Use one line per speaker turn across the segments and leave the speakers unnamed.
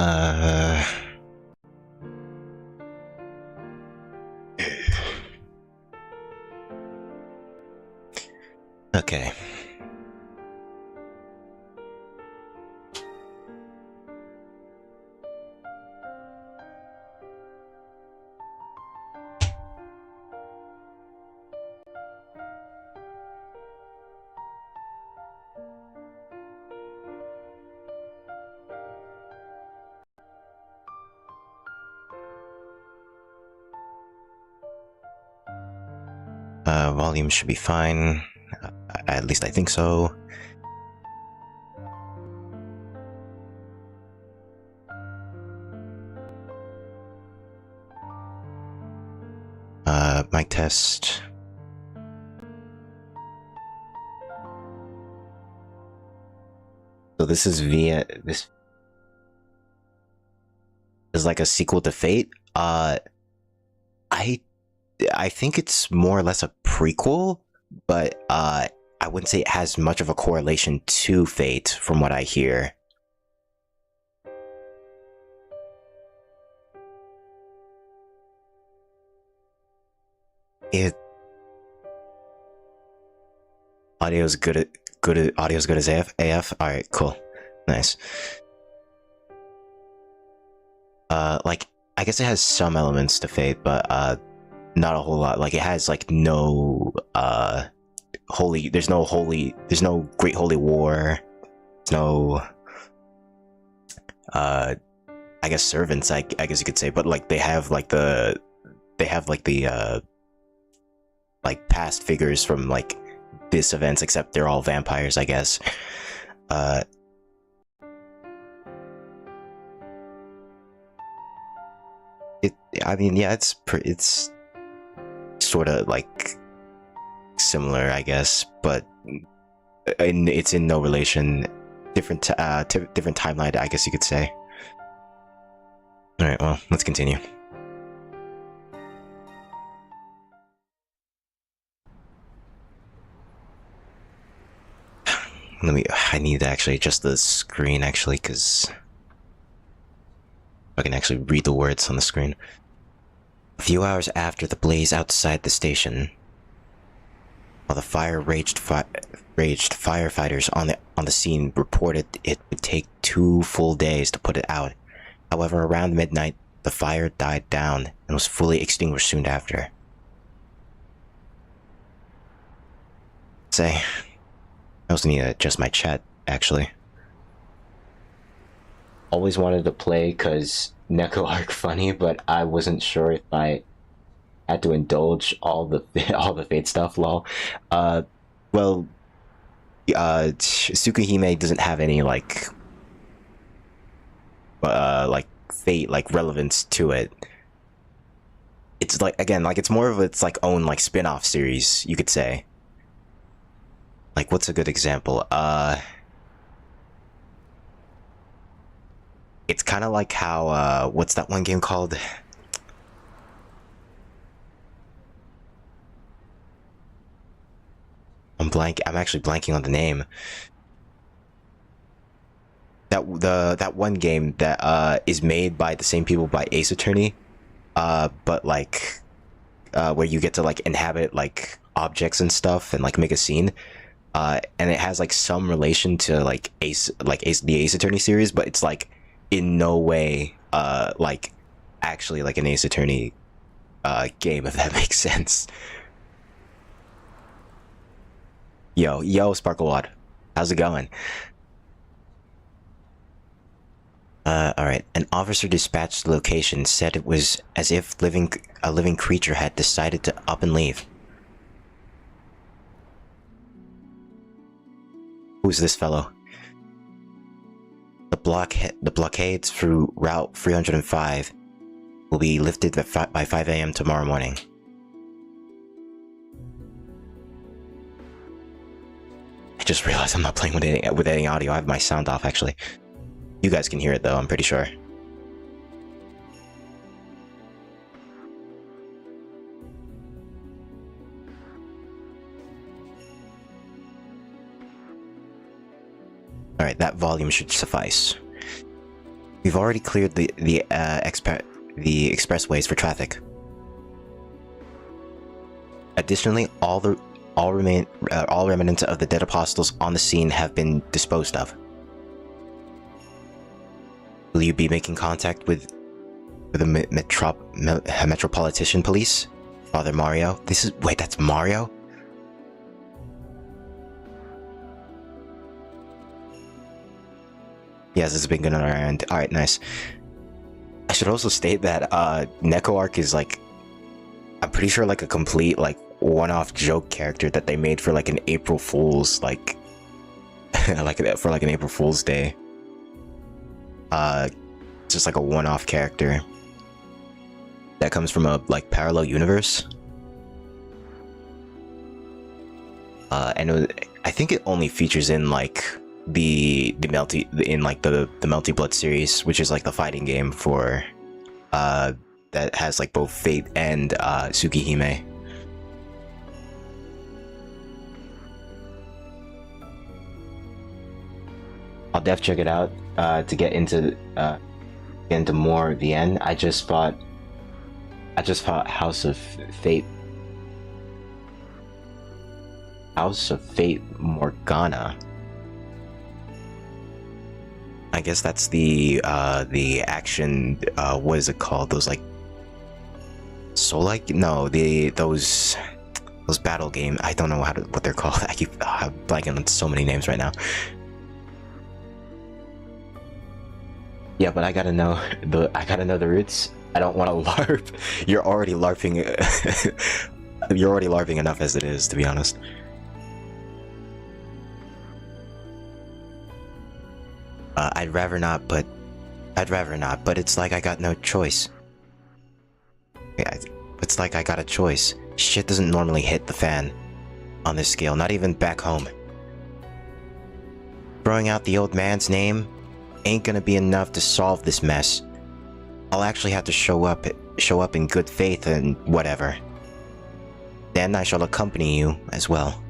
Uh... Okay. Volume should be fine. At least I think so. Mic test. So this is this is like a sequel to Fate. I think it's more or less a prequel, but I wouldn't say it has much of a correlation to Fate from what I hear. Audio's good as AF. All right, cool, nice. Like I guess it has some elements to Fate, but not a whole lot. Like it has like no there's no Great Holy War. There's no I guess servants. I guess you could say, but like they have like the like past figures from like this events, except they're all vampires, I guess. I mean, yeah, it's sort of like similar, I guess, but it's in no relation. Different timeline, I guess you could say. All right, well, let's continue. I need to actually adjust the screen, actually, because I can actually read the words on the screen. A few hours after the blaze outside the station, while the fire raged, firefighters on the scene reported it would take 2 full days to put it out. However, around midnight, the fire died down and was fully extinguished soon after. Say, I also need to adjust my chat, actually. Always wanted to play because Neko Arc funny, but I wasn't sure if I had to indulge all the Fate stuff. Lol. Well, Tsukihime doesn't have any like Fate like relevance to it. It's like, again, like it's more of its like own like spin-off series, you could say. Like, what's a good example? It's kind of like how what's that one game called? I'm actually blanking on the name. That one game that is made by the same people by Ace Attorney, but like where you get to like inhabit like objects and stuff and like make a scene. And it has like some relation to like the Ace Attorney series, but it's like in no way like actually like an Ace Attorney game, if that makes sense. Yo, Sparklewad, how's it going? Alright. An officer dispatched to the location said it was as if a living creature had decided to up and leave. Who's this fellow? The blockades through Route 305 will be lifted by 5 a.m. tomorrow morning. I just realized I'm not playing with any audio. I have my sound off, actually. You guys can hear it, though, I'm pretty sure. Alright, that volume should suffice. We've already cleared the expressways for traffic. Additionally, all remnants of the dead apostles on the scene have been disposed of. Will you be making contact with the Metropolitan Police, Father Mario? Wait, that's Mario? Yes, it's been good on our end. Alright, nice. I should also state that Neko Arc is like, I'm pretty sure like a complete like one-off joke character that they made for like an April Fool's like for like an April Fool's Day. Just like a one-off character that comes from a like parallel universe. And I think it only features in like the Melty Blood series, which is like the fighting game for that has like both Fate and Tsukihime. I'll def check it out to get into more of the end. I just fought House of Fate Morgana. I guess that's the action, what is it called? Those like no, those battle game. I don't know what they're called. I keep blanking on so many names right now. Yeah, but I gotta know the roots. I don't want to LARP. You're already LARPing. You're already LARPing enough as it is, to be honest. I'd rather not, but it's like I got no choice. Yeah, it's like I got a choice. Shit doesn't normally hit the fan on this scale, not even back home. Throwing out the old man's name ain't gonna be enough to solve this mess. I'll actually have to show up in good faith and whatever. Then I shall accompany you as well.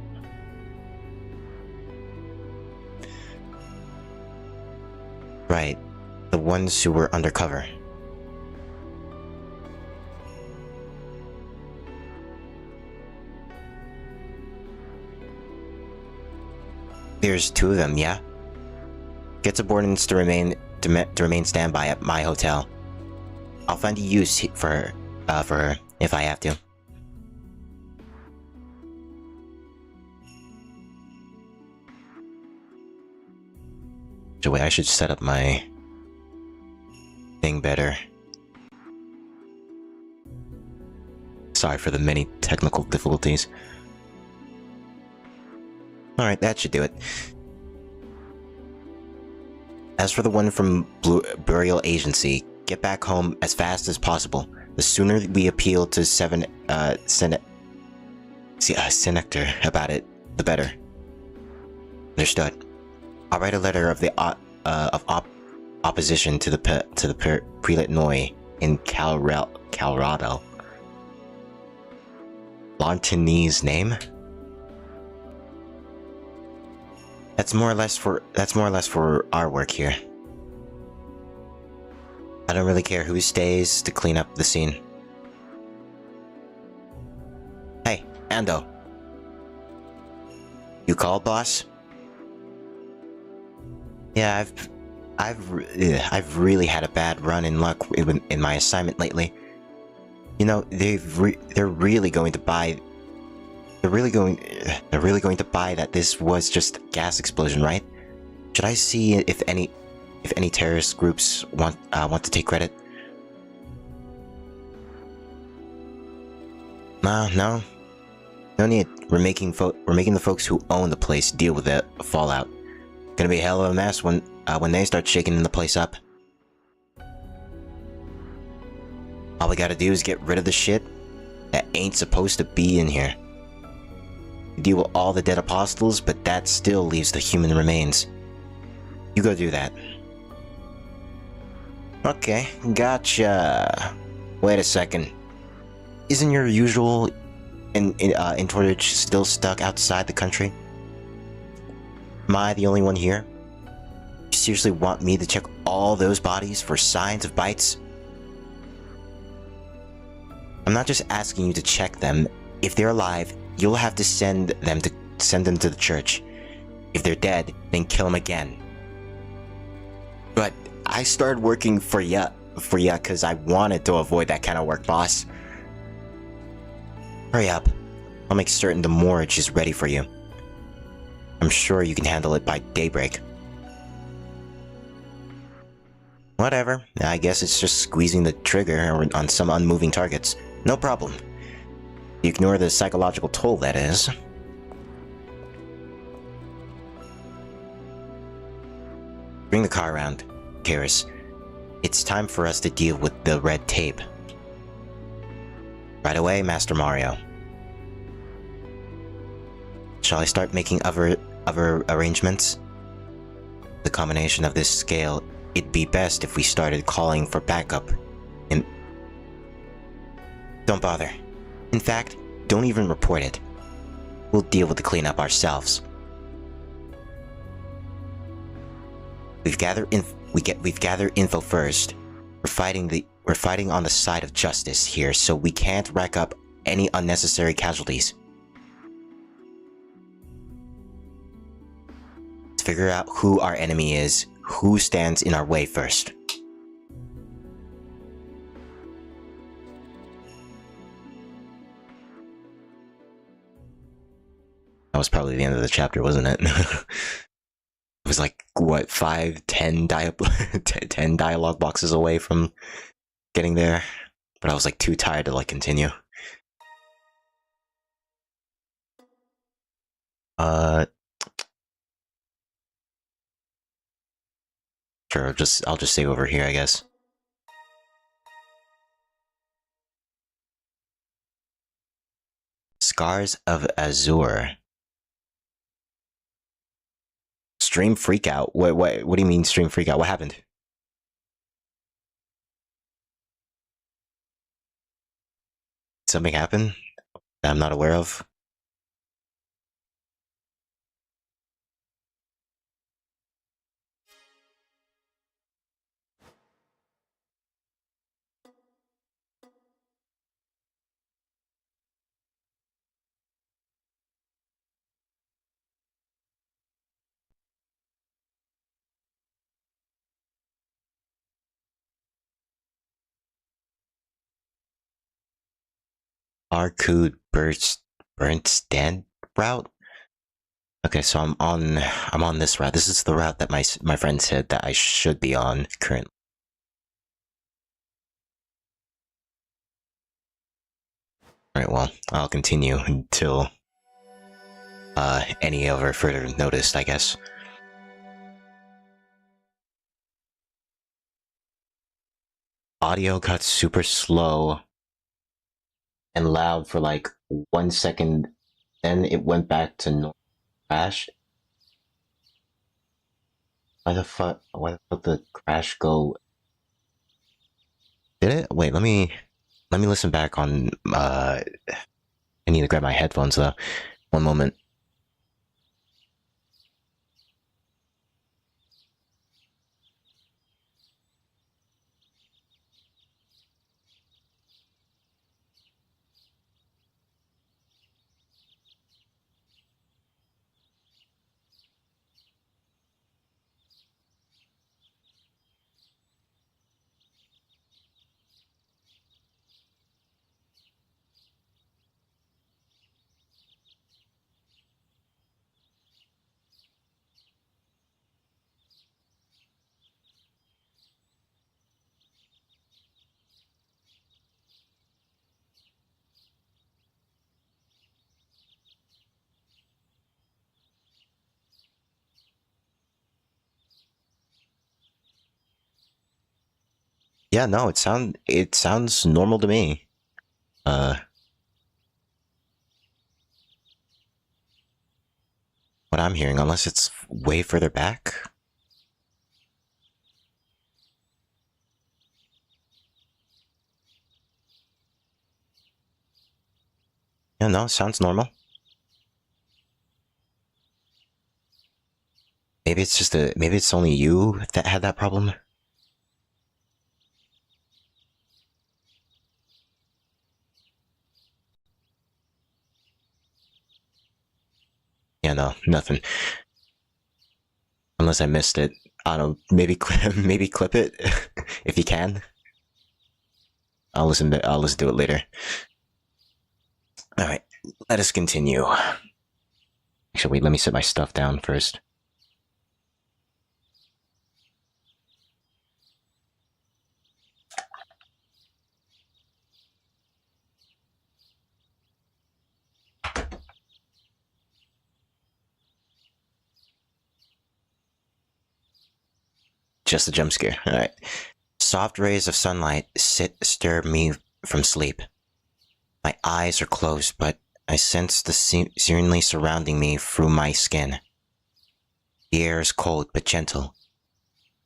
Right, the ones who were undercover. There's two of them, yeah? Get subordinates to remain standby at my hotel. I'll find a use for her if I have to. So wait, I should set up my thing better. Sorry for the many technical difficulties. Alright, that should do it. As for the one from Burial Agency, get back home as fast as possible. The sooner we appeal to Senator about it, the better. Understood. I'll write a letter of opposition to the Prelate Noi in Colorado. Lontanese name? That's more or less for our work here. I don't really care who stays to clean up the scene. Hey, Ando. You called, boss? Yeah, I've really had a bad run in luck in my assignment lately. You know, they're really going to buy that this was just a gas explosion, right? Should I see if any terrorist groups want to take credit? No need. We're making the folks who own the place deal with the fallout. Gonna be a hell of a mess when they start shaking the place up. All we gotta do is get rid of the shit that ain't supposed to be in here. Deal with all the dead apostles, but that still leaves the human remains. You go do that. Okay, gotcha. Wait a second. Isn't your usual entourage still stuck outside the country? Am I the only one here? You seriously want me to check all those bodies for signs of bites? I'm not just asking you to check them. If they're alive, you'll have to send them to the church. If they're dead, then kill them again. But I started working for ya because I wanted to avoid that kind of work, boss. Hurry up. I'll make certain the morgue is ready for you. I'm sure you can handle it by daybreak. Whatever. I guess it's just squeezing the trigger on some unmoving targets. No problem. Ignore the psychological toll, that is. Bring the car around, Karis. It's time for us to deal with the red tape. Right away, Master Mario. Shall I start making other arrangements? The combination of this scale, it'd be best if we started calling for backup. Don't bother. In fact, don't even report it. We'll deal with the cleanup ourselves. We've gathered info first. We're fighting on the side of justice here, so we can't rack up any unnecessary casualties. Let's figure out who our enemy is, who stands in our way first. That was probably the end of the chapter, wasn't it? It was like, what, 10 dialogue boxes away from getting there. But I was like too tired to like continue. Sure, I'll just save over here, I guess. Scars of Azure. Stream freakout? What do you mean stream freakout? What happened? Something happened that I'm not aware of? Arcade burnt stand route? Okay, so I'm on this route. This is the route that my friend said that I should be on currently. Alright, well, I'll continue until any other further notice, I guess. Audio got super slow and loud for like 1 second, then it went back to normal crash. Why the fuck did the crash go? Did it? Wait, let me listen back on, I need to grab my headphones though. One moment. Yeah, no, it sounds normal to me. What I'm hearing, unless it's way further back. Yeah, no, it sounds normal. Maybe it's just maybe it's only you that had that problem? Yeah, no, nothing. Unless I missed it. I don't know, maybe maybe clip it if you can. I'll listen to it later. Alright, let us continue. Actually, wait, let me set my stuff down first. Just a jump scare. Alright. Soft rays of sunlight stir me from sleep. My eyes are closed, but I sense the serenely surrounding me through my skin. The air is cold but gentle.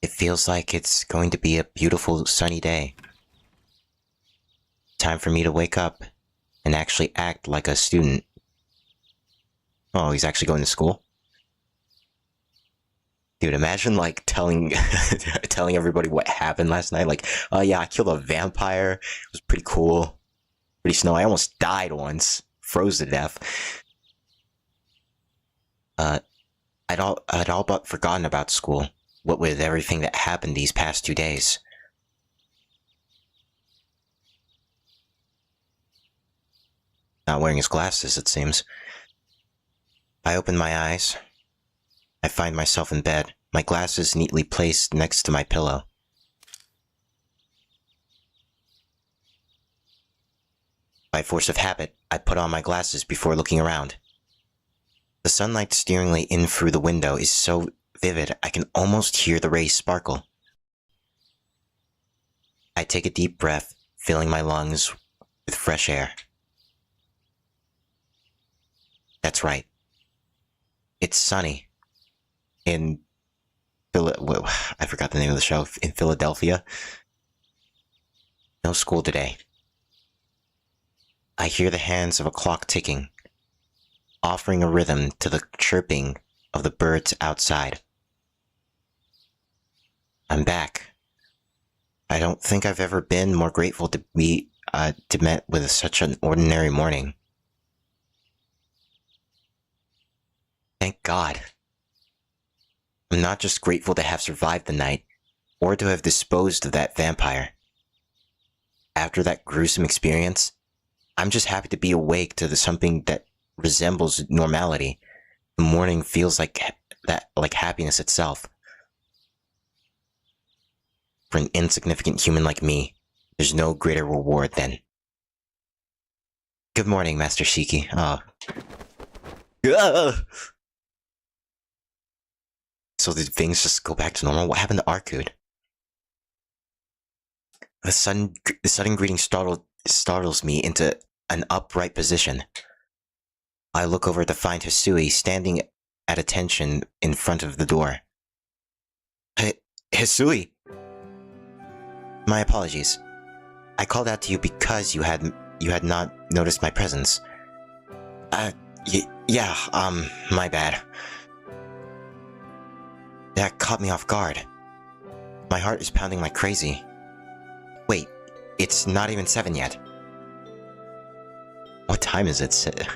It feels like it's going to be a beautiful sunny day. Time for me to wake up and actually act like a student. Oh, he's actually going to school? Dude, imagine like telling everybody what happened last night. Like, oh yeah, I killed a vampire. It was pretty cool. Pretty snowy. I almost died once. Froze to death. I'd all but forgotten about school. What with everything that happened these past 2 days. Not wearing his glasses, it seems. I open my eyes. I find myself in bed, my glasses neatly placed next to my pillow. By force of habit, I put on my glasses before looking around. The sunlight steering in through the window is so vivid I can almost hear the rays sparkle. I take a deep breath, filling my lungs with fresh air. That's right. It's sunny. In I forgot the name of the show. In Philadelphia. No school today. I hear the hands of a clock ticking, offering a rhythm to the chirping of the birds outside. I'm back. I don't think I've ever been more grateful to be met with such an ordinary morning. Thank God. I'm not just grateful to have survived the night, or to have disposed of that vampire. After that gruesome experience, I'm just happy to be awake to something that resembles normality. The morning feels like happiness itself. For an insignificant human like me, there's no greater reward than... Good morning, Master Shiki. So did things just go back to normal? What happened to Arcud? The sudden greeting startles me into an upright position. I look over to find Hisui standing at attention in front of the door. Hisui! My apologies. I called out to you because you had not noticed my presence. My bad. That caught me off guard. My heart is pounding like crazy. Wait, it's not even 7 yet. What time is it?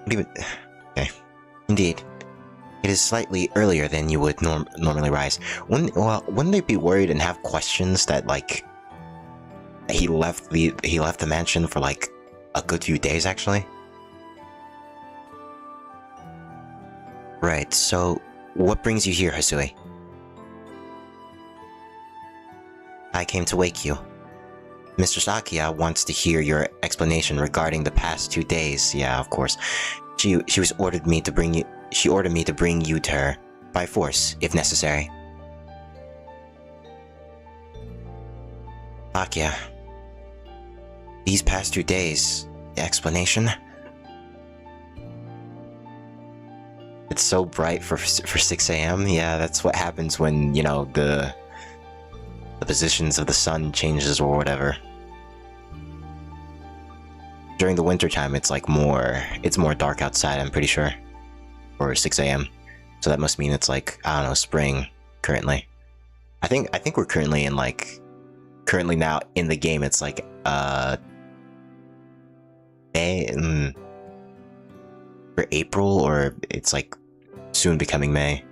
Okay. Indeed. It is slightly earlier than you would normally rise. Wouldn't they be worried and have questions that, like, he left the mansion for, like, a good few days, actually? Right, so... what brings you here, Hisui? I came to wake you. Mistress Akia wants to hear your explanation regarding the past 2 days. Yeah, of course. She ordered me to bring you to her by force, if necessary. Akia, these past 2 days, explanation? It's so bright for 6 a.m. Yeah, that's what happens when, you know, the positions of the sun changes or whatever. During the winter time, it's more dark outside, I'm pretty sure. For 6 a.m. So that must mean it's like, I don't know, spring currently. I think we're currently in like, currently now in the game it's like May, or April, or it's like soon becoming May.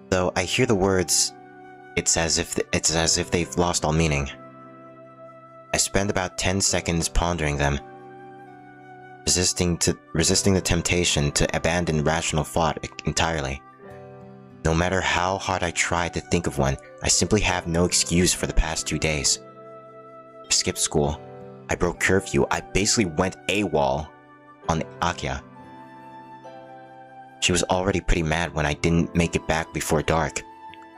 Though I hear the words, it's as if they've lost all meaning. I spend about 10 seconds pondering them, resisting the temptation to abandon rational thought entirely. No matter how hard I try to think of one, I simply have no excuse for the past 2 days. I skipped school. I broke curfew. I basically went AWOL on Akia. She was already pretty mad when I didn't make it back before dark.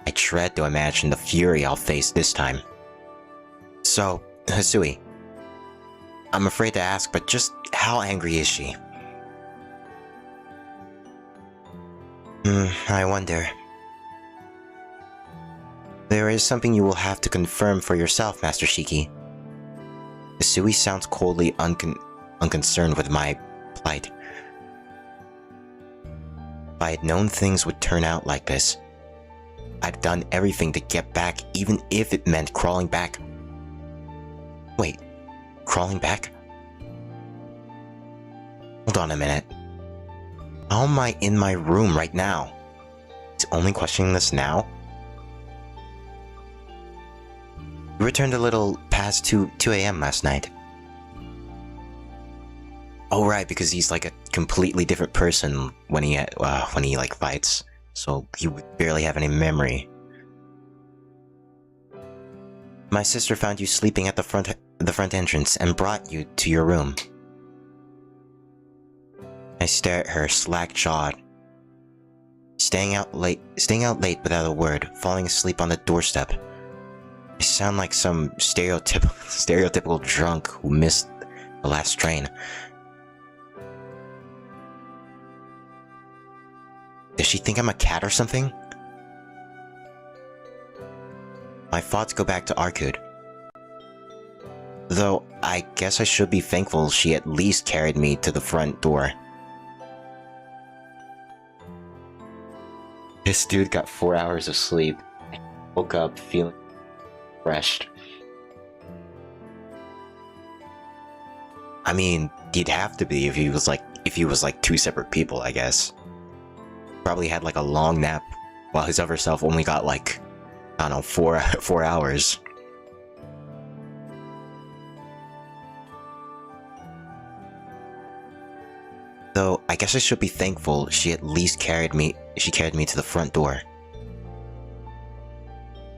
I dread to imagine the fury I'll face this time. So, Hisui, I'm afraid to ask, but just how angry is she? I wonder. There is something you will have to confirm for yourself, Master Shiki. Hisui sounds coldly unconcerned with my plight. If I had known things would turn out like this, I'd done everything to get back, even if it meant crawling back. Wait, crawling back? Hold on a minute. How am I in my room right now? He's only questioning this now? We returned a little past 2 a.m. last night. Oh right, because he's like a completely different person when he like fights, so he would barely have any memory. My sister found you sleeping at the front entrance and brought you to your room. I stare at her, slack-jawed, staying out late without a word, falling asleep on the doorstep. I sound like some stereotypical drunk who missed the last train. Does she think I'm a cat or something? My thoughts go back to Arcud. Though, I guess I should be thankful she at least carried me to the front door. This dude got 4 hours of sleep. Woke up feeling refreshed. I mean, he'd have to be if he was like 2 separate people, I guess. Probably had like a long nap, while his other self only got like, I don't know, 4 hours. Though, I guess I should be thankful she at least carried me to the front door.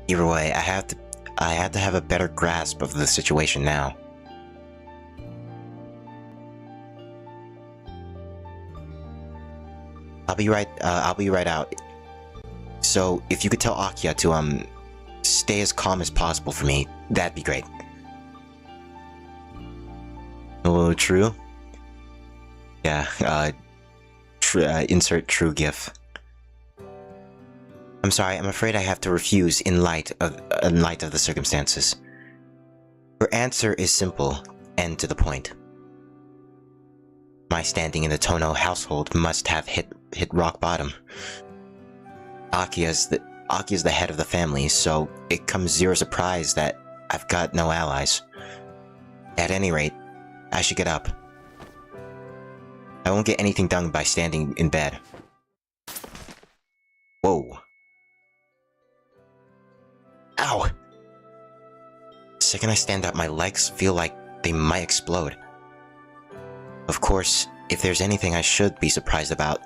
Either way, I had to have a better grasp of the situation now. I'll be right out. So, if you could tell Akia to, stay as calm as possible for me, that'd be great. Oh, true? Yeah, insert true gif. I'm sorry, I'm afraid I have to refuse in light of the circumstances. Her answer is simple and to the point. My standing in the Tono household must have hit rock bottom. Akia's the head of the family, so it comes zero surprise that I've got no allies. At any rate, I should get up. I won't get anything done by standing in bed. Whoa. Ow! The second I stand up, my legs feel like they might explode. Of course, if there's anything I should be surprised about,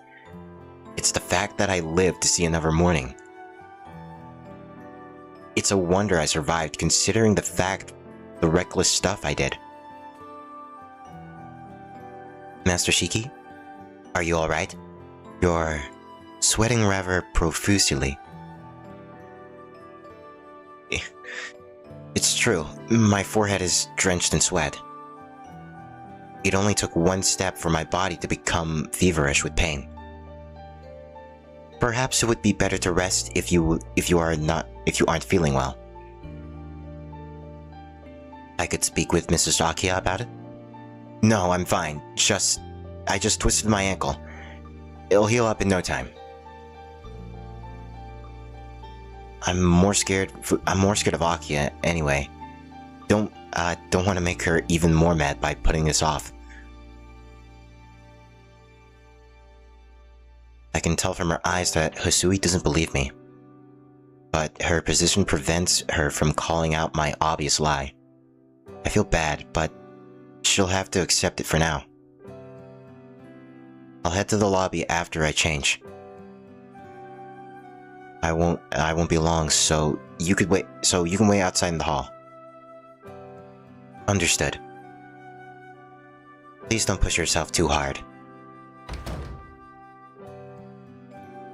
it's the fact that I lived to see another morning. It's a wonder I survived, considering the reckless stuff I did. Master Shiki? Are you alright? You're sweating rather profusely. It's true, my forehead is drenched in sweat. It only took one step for my body to become feverish with pain. Perhaps it would be better to rest if you aren't feeling well. I could speak with Mrs. Akia about it? No, I'm fine. I just twisted my ankle. it'll heal up in no time. I'm more scared of Akia anyway. Don't want to make her even more mad by putting this off. I can tell from her eyes that Hisui doesn't believe me. But her position prevents her from calling out my obvious lie. I feel bad, but she'll have to accept it for now. I'll head to the lobby after I change. I won't be long, so you can wait outside in the hall. Understood. Please don't push yourself too hard.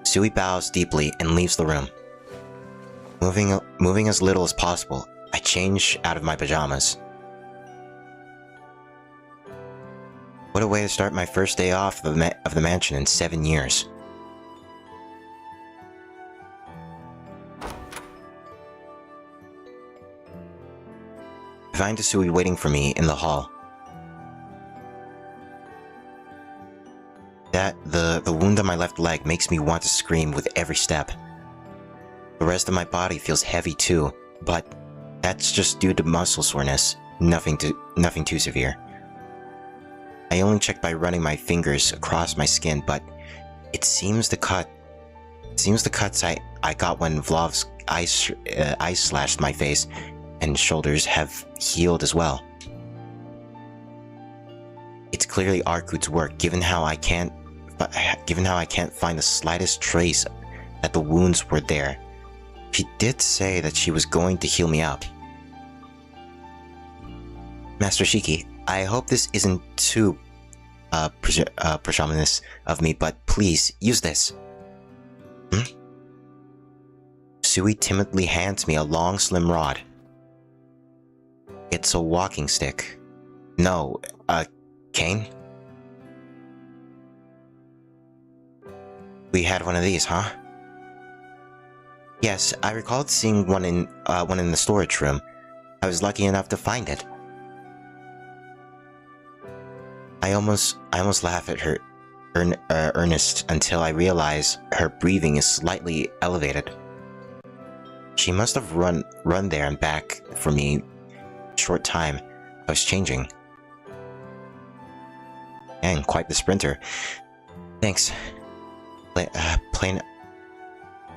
Sui bows deeply and leaves the room. Moving as little as possible, I change out of my pajamas. What a way to start my first day off of the mansion in 7 years. I find Hisui waiting for me in the hall. The wound on my left leg makes me want to scream with every step. The rest of my body feels heavy too, but that's just due to muscle soreness, nothing too severe. I only checked by running my fingers across my skin, but it seems the cuts I got when Vlov's ice slashed my face and shoulders have healed as well. It's clearly Arkut's work, given how I can't find the slightest trace that the wounds were there. She did say that she was going to heal me up. Master Shiki, I hope this isn't too presumptuous of me, but please use this. Sui timidly hands me a long, slim rod. It's a walking stick. No, a cane? We had one of these, huh? Yes, I recalled seeing one in the storage room. I was lucky enough to find it. I almost laugh at her earnest until I realize her breathing is slightly elevated. She must have run there and back for me short time. I was changing. And quite the sprinter. Thanks.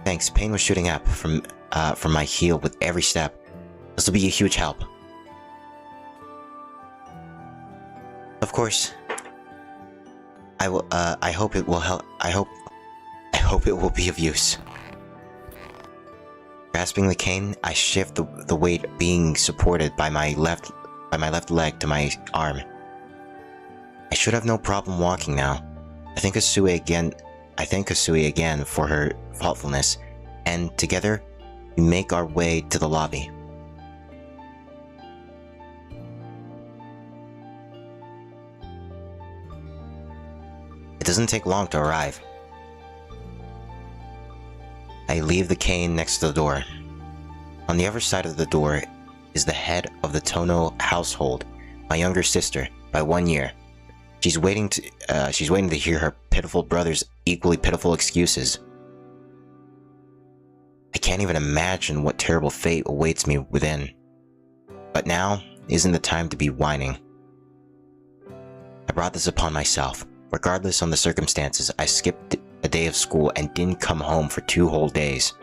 Thanks. Pain was shooting up from my heel with every step. This will be a huge help. Of course. I will. I hope it will help. I hope it will be of use. Grasping the cane, I shift the weight being supported by my left leg to my arm. I should have no problem walking now. I thank Hisui again for her thoughtfulness, and together we make our way to the lobby. It doesn't take long to arrive. I leave the cane next to the door. On the other side of the door is the head of the Tono household, my younger sister, by 1 year. She's waiting to hear her pitiful brother's equally pitiful excuses. I can't even imagine what terrible fate awaits me within. But now isn't the time to be whining. I brought this upon myself. Regardless of the circumstances, I skipped a day of school and didn't come home for 2 whole days.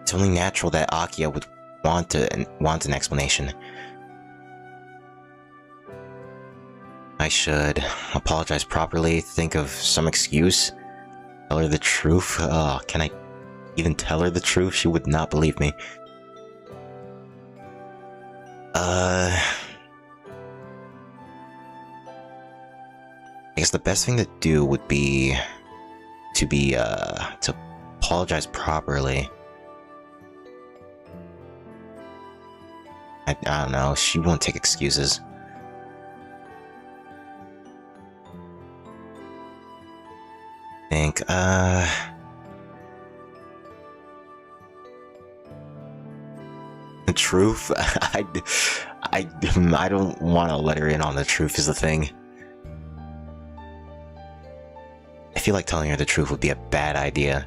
It's only natural that Akia would want an explanation. I should apologize properly, think of some excuse, tell her the truth. Can I even tell her the truth? She would not believe me. I guess the best thing to do would be to apologize properly. I don't know, she won't take excuses. The truth? I don't want to let her in on the truth is the thing. feel like telling her the truth would be a bad idea.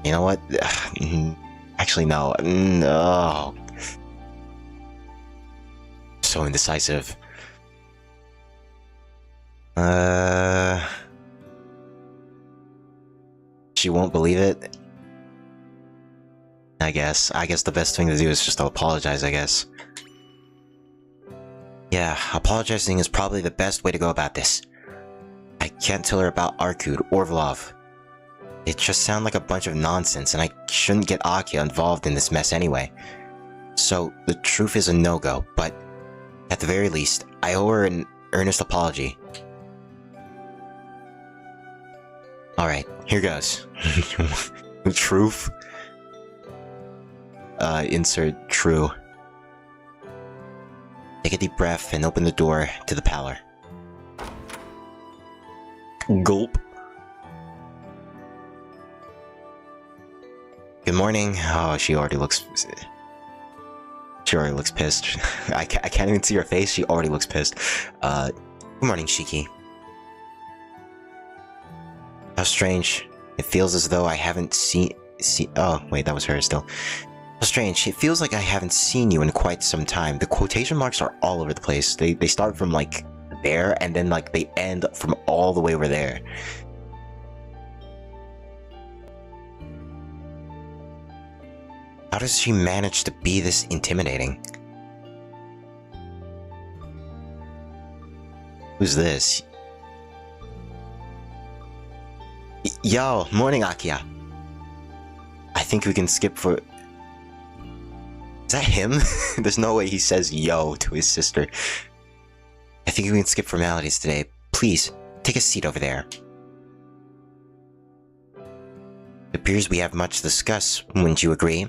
You know what? Actually, no. No. So indecisive. She won't believe it. I guess the best thing to do is just to apologize, I guess. Yeah, apologizing is probably the best way to go about this. I can't tell her about Arkud or Vlov. It just sounds like a bunch of nonsense, and I shouldn't get Akia involved in this mess anyway. So, the truth is a no-go, but at the very least, I owe her an earnest apology. Alright, here goes. The truth? Insert true. Take a deep breath and open the door to the parlor. Gulp. Good morning. Oh, she already looks pissed. I can't even see her face. She already looks pissed. Good morning, Shiki. How strange. It feels as though I haven't oh, wait, that was her still. How strange. It feels like I haven't seen you in quite some time. The quotation marks are all over the place. They start from, like, there, and then, like, they end from all the way over there. How does she manage to be this intimidating? Who's this? Yo, morning, Akia. I think we can skip for... Is that him? There's no way he says yo to his sister. I think we can skip formalities today. Please, take a seat over there. It appears we have much to discuss, wouldn't you agree?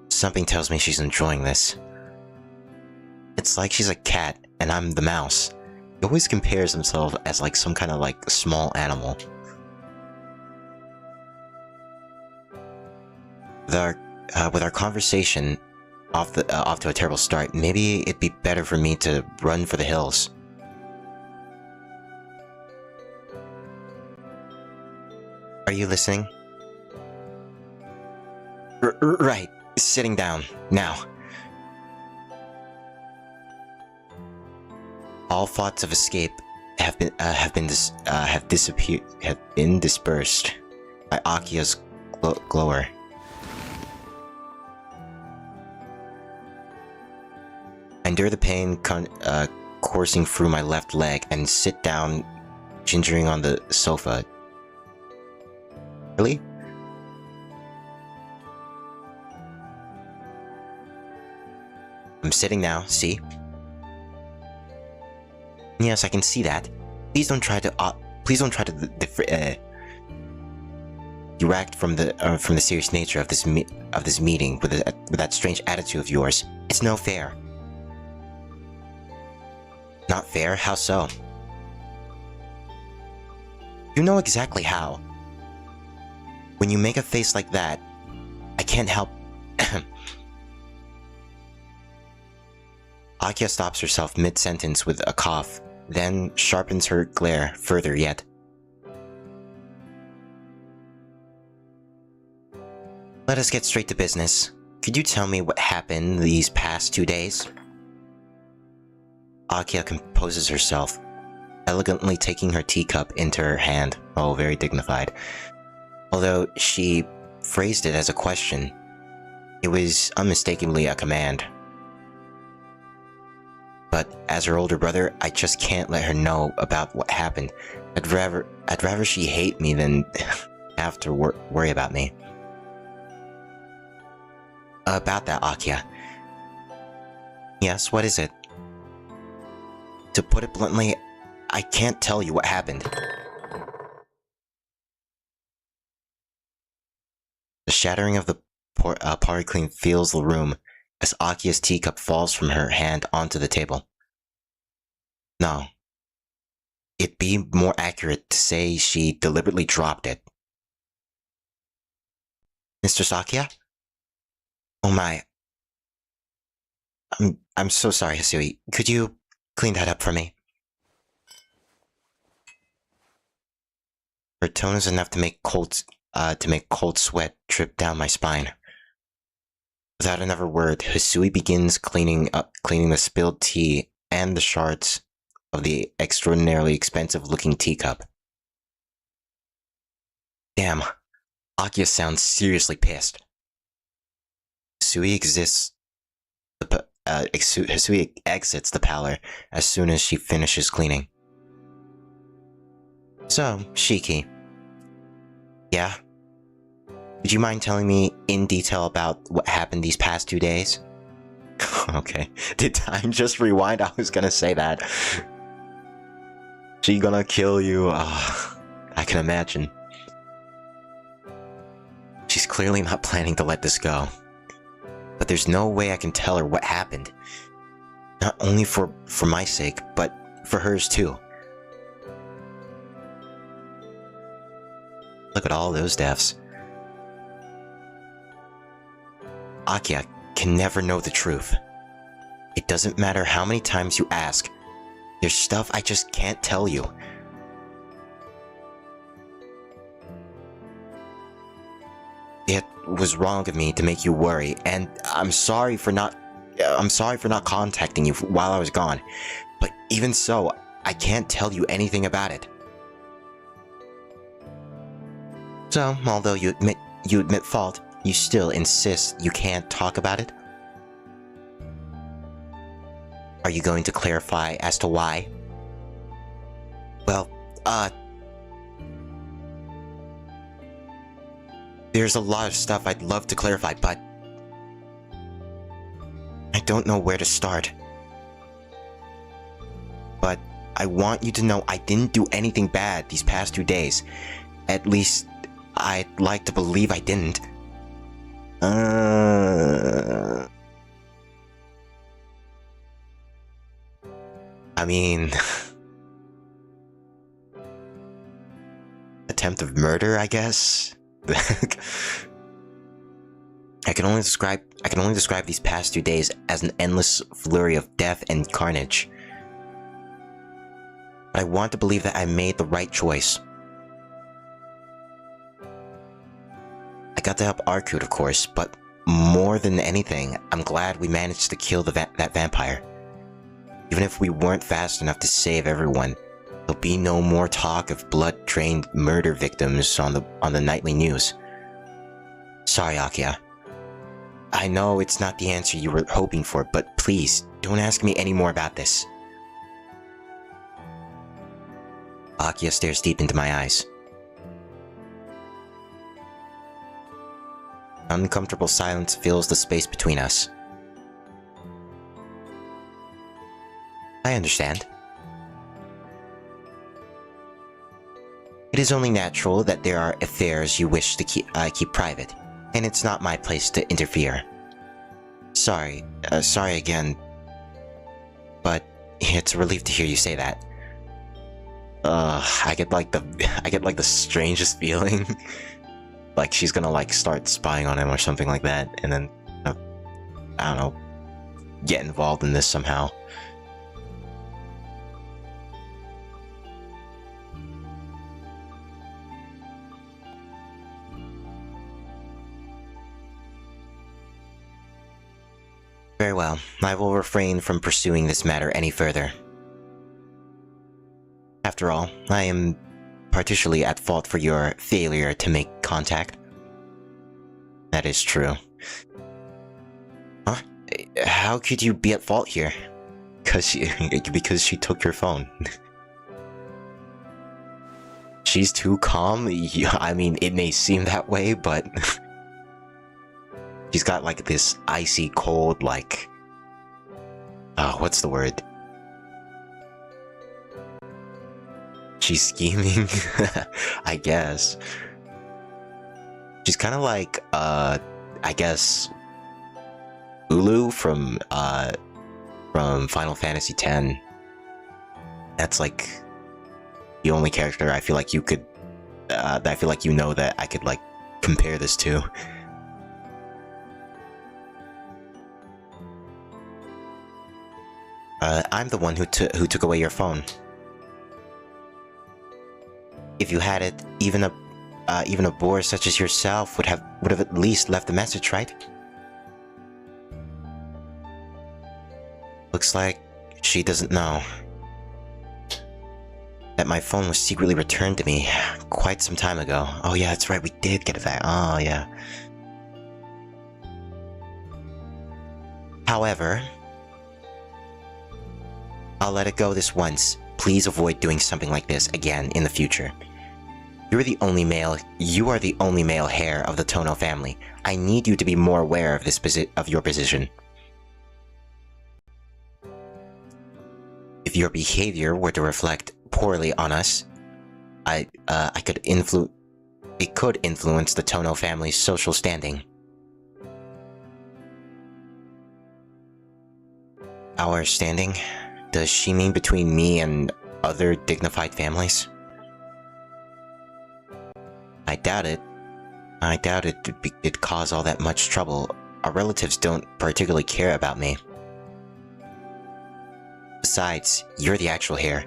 Something tells me she's enjoying this. It's like she's a cat, and I'm the mouse. He always compares himself as like some kind of like small animal. With our conversation off to a terrible start, maybe it'd be better for me to run for the hills. Are you listening? Right. Sitting down now. All thoughts of escape have been dispersed by Akia's glower. I endure the pain coursing through my left leg and sit down, gingering on the sofa. Really? I'm sitting now, see? Yes, I can see that. Please don't try to detract from the serious nature of this meeting with that strange attitude of yours. It's no fair. Not fair? How so? You know exactly how. When you make a face like that, I can't help. Akia stops herself mid-sentence with a cough, then sharpens her glare further yet. Let us get straight to business. Could you tell me what happened these past 2 days? Akia composes herself, elegantly taking her teacup into her hand. Oh, very dignified. Although she phrased it as a question, it was unmistakably a command. But as her older brother, I just can't let her know about what happened. I'd rather she hate me than have to worry about me. About that, Akia. Yes, what is it? To put it bluntly, I can't tell you what happened. The shattering of the party clean fills the room as Akia's teacup falls from her hand onto the table. No. it'd be more accurate to say she deliberately dropped it. Mr. Sakia? Oh my. I'm so sorry, Hisui. Could you clean that up for me? Her tone is enough to make cold sweat drip down my spine. Without another word, Hisui begins cleaning the spilled tea and the shards of the extraordinarily expensive-looking teacup. Damn, Akia sounds seriously pissed. Hisui exits the parlor as soon as she finishes cleaning. So, Shiki. Yeah? Would you mind telling me in detail about what happened these past 2 days? Okay. Did time just rewind? I was gonna say that. She gonna kill you. I can imagine. She's clearly not planning to let this go. But there's no way I can tell her what happened. Not only for my sake, but for hers too. Look at all those deaths. Akia can never know the truth. It doesn't matter how many times you ask. There's stuff I just can't tell you. It was wrong of me to make you worry, and I'm sorry for not contacting you while I was gone. But even so, I can't tell you anything about it. So, although you admit fault, you still insist you can't talk about it? Are you going to clarify as to why? Well, there's a lot of stuff I'd love to clarify, but I don't know where to start. But I want you to know I didn't do anything bad these past 2 days. At least, I'd like to believe I didn't. I mean... attempt of murder, I guess? I can only describe these past 2 days as an endless flurry of death and carnage. But I want to believe that I made the right choice. I got to help Arkut, of course, but more than anything, I'm glad we managed to kill that vampire. Even if we weren't fast enough to save everyone, there'll be no more talk of blood-drained murder victims on the nightly news. Sorry, Akia. I know it's not the answer you were hoping for, but please, don't ask me any more about this. Akia stares deep into my eyes. Uncomfortable silence fills the space between us. I understand. It is only natural that there are affairs you wish to keep private, and it's not my place to interfere. Sorry again, but it's a relief to hear you say that. I get like the strangest feeling, like she's gonna like start spying on him or something like that, and then I don't know, get involved in this somehow. Very well, I will refrain from pursuing this matter any further. After all, I am partially at fault for your failure to make contact. That is true. Huh? How could you be at fault here? Because she took your phone. She's too calm? I mean, it may seem that way, but... she's got like this icy cold, like... what's the word? She's scheming? I guess. She's kind of like, I guess... Ulu from Final Fantasy X. That's like... the only character I feel like you could, that I feel like you know that I could like compare this to. I'm the one who took away your phone. If you had it, even a boor such as yourself would have at least left a message, right? Looks like she doesn't know that my phone was secretly returned to me quite some time ago. Oh yeah, that's right, we did get it back. Oh yeah. However, I'll let it go this once. Please avoid doing something like this again in the future. You are the only male heir of the Tono family. I need you to be more aware of your position. If your behavior were to reflect poorly on us, it could influence the Tono family's social standing. Our standing? Does she mean between me and other dignified families? I doubt it. I doubt it'd cause all that much trouble. Our relatives don't particularly care about me. Besides, you're the actual heir.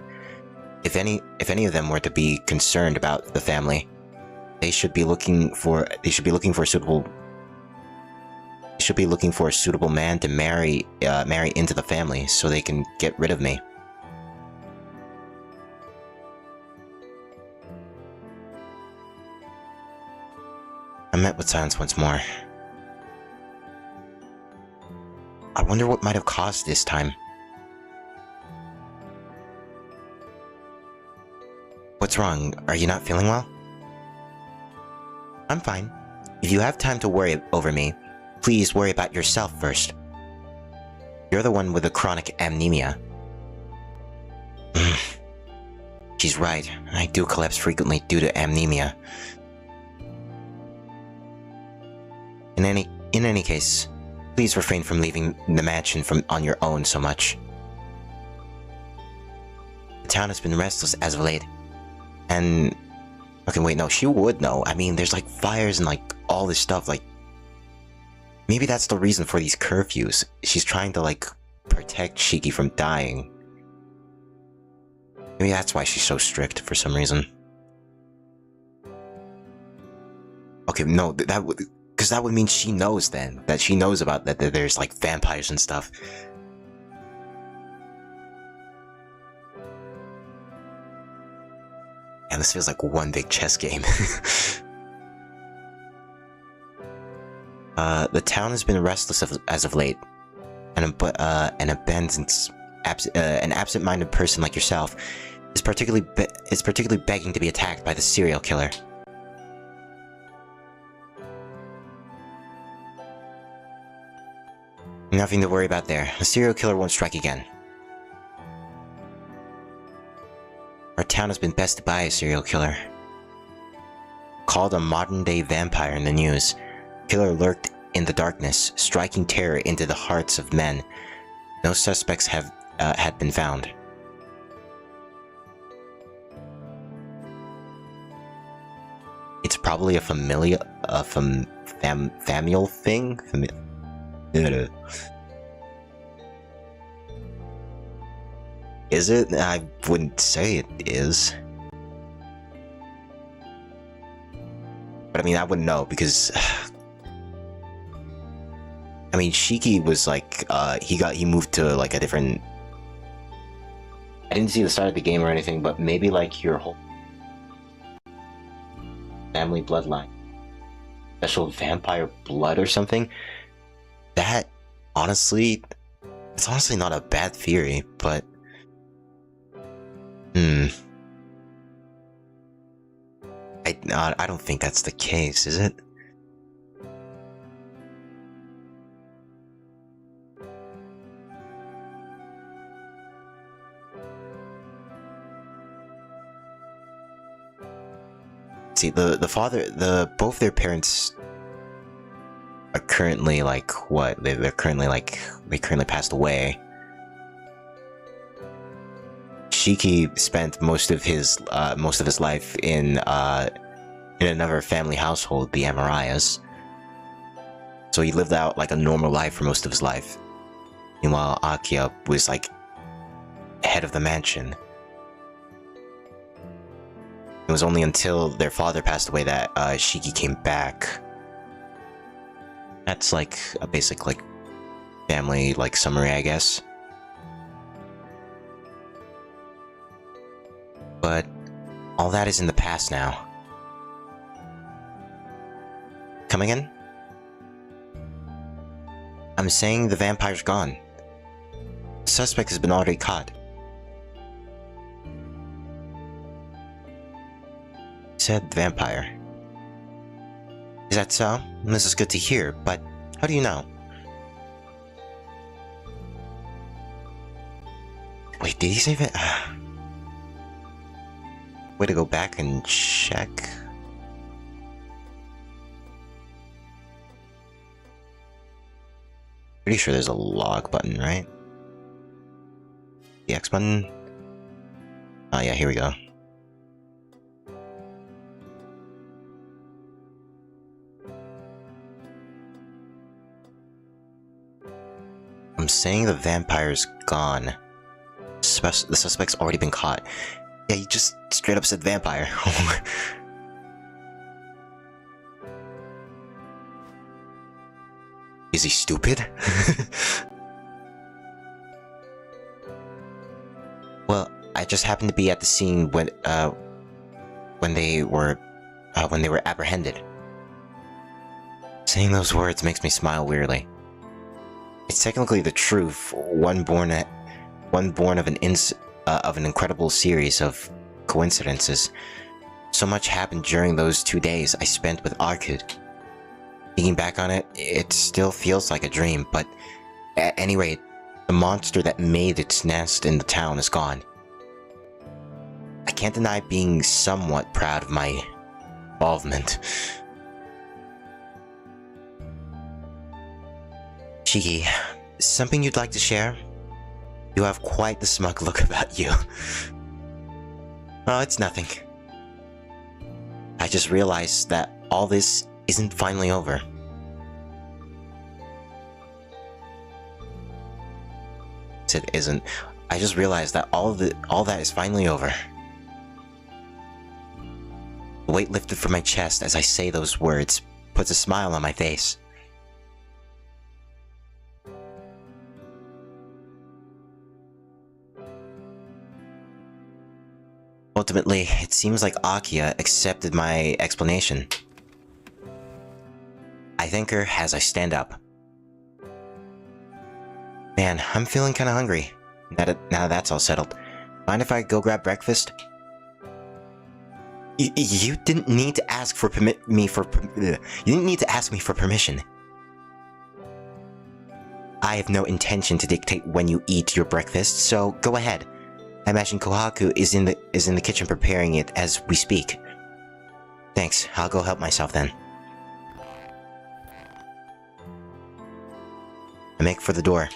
If any of them were to be concerned about the family, they should be looking for a suitable man to marry into the family so they can get rid of me. I met with silence once more. I wonder what might have caused this time. What's wrong? Are you not feeling well? I'm fine. If you have time to worry over me, please worry about yourself first. You're the one with the chronic amnesia. She's right. I do collapse frequently due to amnesia. In any case, please refrain from leaving the mansion on your own so much. The town has been restless as of late. And... okay, wait, no, she would know. I mean, there's like fires and like all this stuff, like... maybe that's the reason for these curfews. She's trying to like protect Shiki from dying. Maybe that's why she's so strict for some reason. Okay, no, that would... because that would mean she knows then. That she knows about that there's like vampires and stuff. And this feels like one big chess game. The town has been restless as of late, and an absent-minded person like yourself is particularly begging to be attacked by the serial killer. Nothing to worry about there. The serial killer won't strike again. Our town has been bested by a serial killer. Called a modern-day vampire in the news, killer lurked in the darkness, striking terror into the hearts of men. No suspects had been found. It's probably a familial thing? Is it? I wouldn't say it is. But I mean, I wouldn't know because... I mean, Shiki was like, he moved to like a different... I didn't see the start of the game or anything, but maybe like your whole family bloodline. Special vampire blood or something. That, honestly, it's honestly not a bad theory, but... I don't think that's the case, is it? See, both their parents are currently like, what? They currently passed away. Shiki spent most of his life in another family household, the Amarayas. So he lived out like a normal life for most of his life. Meanwhile, Akia was like head of the mansion. It was only until their father passed away that Shiki came back. That's like a basic like family like summary, I guess. But all that is in the past now. Come again? I'm saying the vampire's gone. The suspect has been already caught. Said vampire. Is that so? This is good to hear, but how do you know? Wait, did he say that? Way to go back and check. Pretty sure there's a log button, right? The X button? Oh yeah, here we go. I'm saying the vampire's gone. The suspect's already been caught. Yeah, you just straight up said vampire. Is he stupid? Well, I just happened to be at the scene when they were apprehended. Saying those words makes me smile weirdly. It's technically the truth, one born of an incredible series of coincidences. So much happened during those 2 days I spent with Arkud. Thinking back on it, it still feels like a dream, but at any rate, the monster that made its nest in the town is gone. I can't deny being somewhat proud of my involvement. Shiki, something you'd like to share? You have quite the smug look about you. Oh, it's nothing. I just realized that all this isn't finally over. It isn't. I just realized that all that is finally over. The weight lifted from my chest as I say those words puts a smile on my face. Ultimately, it seems like Akia accepted my explanation. I thank her as I stand up. Man, I'm feeling kinda hungry. Now that's all settled. Mind if I go grab breakfast? You didn't need to ask for you didn't need to ask me for permission. I have no intention to dictate when you eat your breakfast, so go ahead. I imagine Kohaku is in the kitchen preparing it as we speak. Thanks, I'll go help myself then. I make for the door.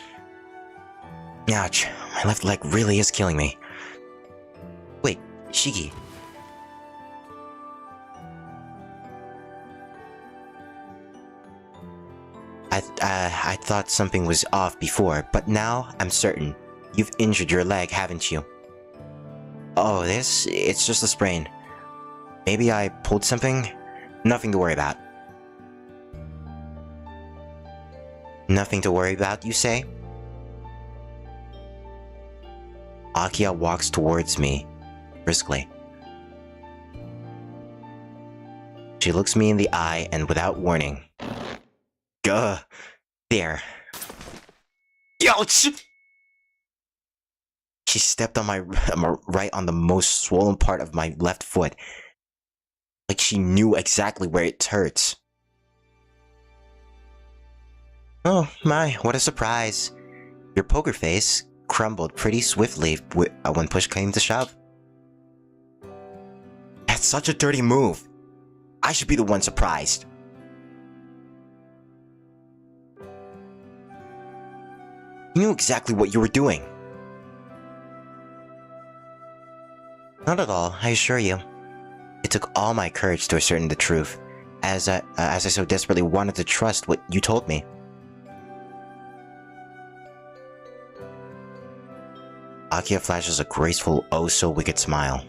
Ouch, my left leg really is killing me. Wait, Shiki. I thought something was off before, but now I'm certain. You've injured your leg, haven't you? Oh, it's just a sprain. Maybe I pulled something? Nothing to worry about. Nothing to worry about, you say? Akia walks towards me, briskly. She looks me in the eye and without warning. Gah! There. Ouch! She stepped on my right on the most swollen part of my left foot. Like she knew exactly where it hurts. Oh my, what a surprise. Your poker face crumbled pretty swiftly when push came to shove. That's such a dirty move. I should be the one surprised. You knew exactly what you were doing. Not at all, I assure you. It took all my courage to ascertain the truth, as I so desperately wanted to trust what you told me. Akia flashes a graceful, oh-so-wicked smile.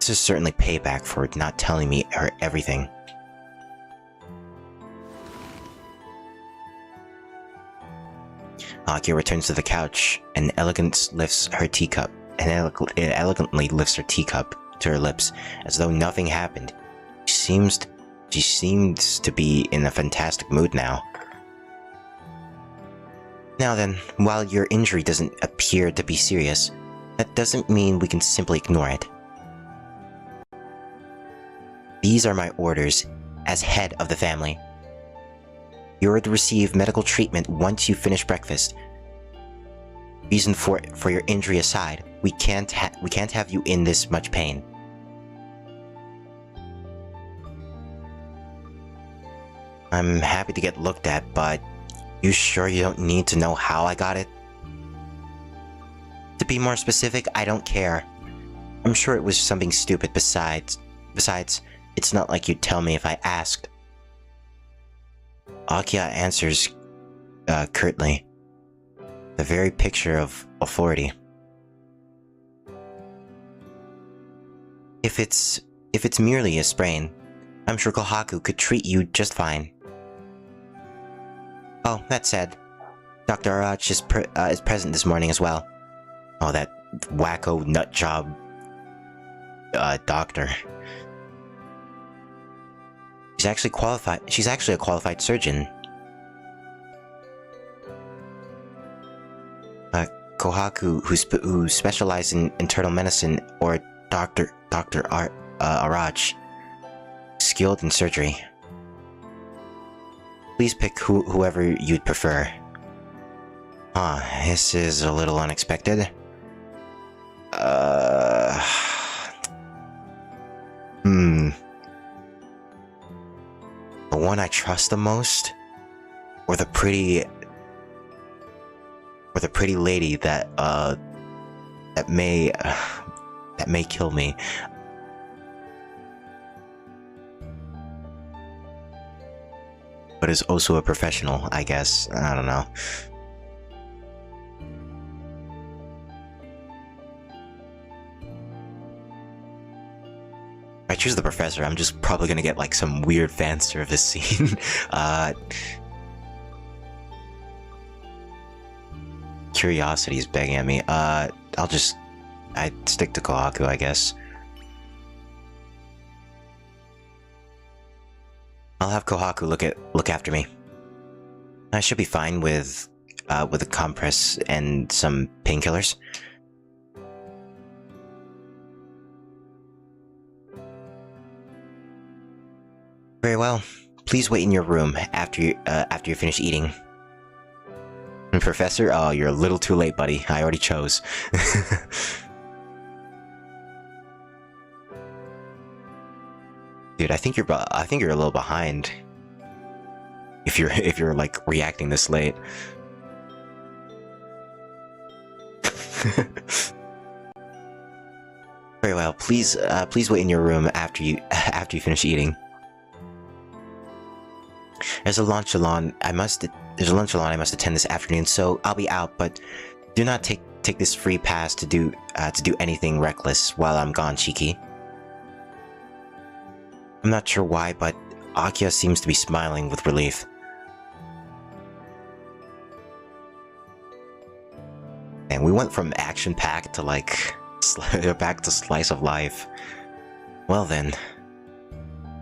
This is certainly payback for not telling me her everything. Akia returns to the couch and elegantly lifts her teacup to her lips, as though nothing happened. She seems to be in a fantastic mood now. Now then, while your injury doesn't appear to be serious, that doesn't mean we can simply ignore it. These are my orders as head of the family. You are to receive medical treatment once you finish breakfast. Reason for your injury aside, we can't have you in this much pain. I'm happy to get looked at, but you sure you don't need to know how I got it? To be more specific, I don't care. I'm sure it was something stupid besides, it's not like you'd tell me if I asked. Akia answers curtly, the very picture of authority. If it's merely a sprain, I'm sure Kohaku could treat you just fine. Oh, that said, Dr. Arach is present this morning as well. Oh, that wacko nutjob doctor. She's actually a qualified surgeon. Kohaku, who specializes in internal medicine, or Dr. Arach, skilled in surgery. Please pick whoever you'd prefer. This is a little unexpected. The one I trust the most? Or the pretty lady that may kill me. But is also a professional, I guess. I don't know. If I choose the professor, I'm just probably gonna get like some weird fan service scene. Curiosity is begging at me. I'd stick to Kohaku, I guess. I'll have Kohaku look after me. I should be fine with a compress and some painkillers. Very well. Please wait in your room after you finish eating. Professor, oh, you're a little too late, buddy. I already chose. Dude, I think you're a little behind. If you're like reacting this late. Very well. Please wait in your room after you finish eating. There's a lunch salon I must attend this afternoon, so I'll be out. But do not take this free pass to do anything reckless while I'm gone, Shiki. I'm not sure why, but Akia seems to be smiling with relief. And we went from action-packed to like back to slice of life. Well then,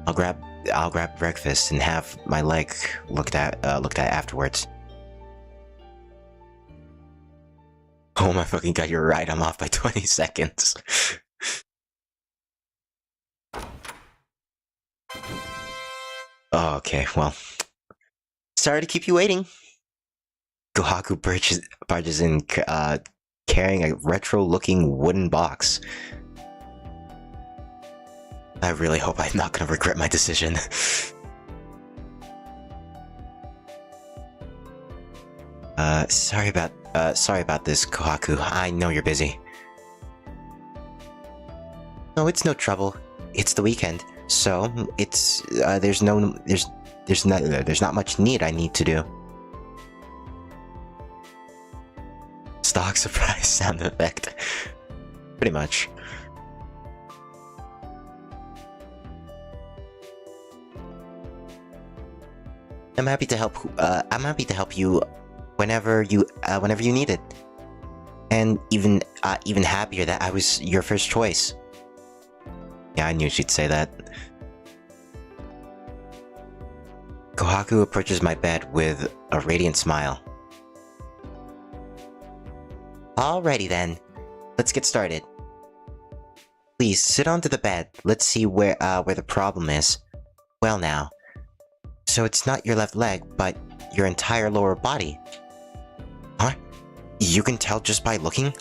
I'll grab breakfast and have my leg looked at afterwards. Oh my fucking god, you're right. I'm off by 20 seconds. Oh, okay, well, sorry to keep you waiting. Kohaku barges in, carrying a retro-looking wooden box. I really hope I'm not gonna regret my decision. Sorry about this, Kohaku. I know you're busy. No, it's no trouble. It's the weekend, so it's there's not much I need to do. Stock surprise sound effect. Pretty much. I'm happy to help. I'm happy to help you whenever you need it, and even happier that I was your first choice. Yeah, I knew she'd say that. Kohaku approaches my bed with a radiant smile. Alrighty then, let's get started. Please sit onto the bed. Let's see where the problem is. Well now. So it's not your left leg, but your entire lower body. Huh? You can tell just by looking?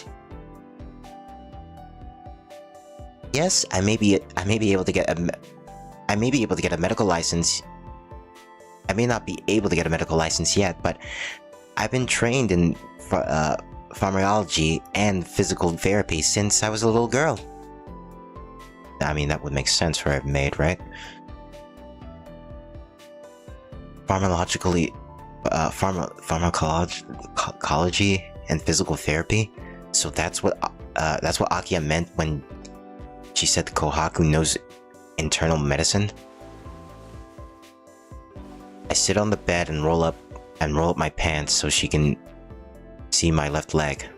Yes, I may be able to get a medical license. I may not be able to get a medical license yet, but I've been trained in pharmacology and physical therapy since I was a little girl. I mean, that would make sense for a maid, right? Pharmacology and physical therapy. So that's what Akia meant when she said Kohaku knows internal medicine. I sit on the bed and roll up my pants so she can see my left leg.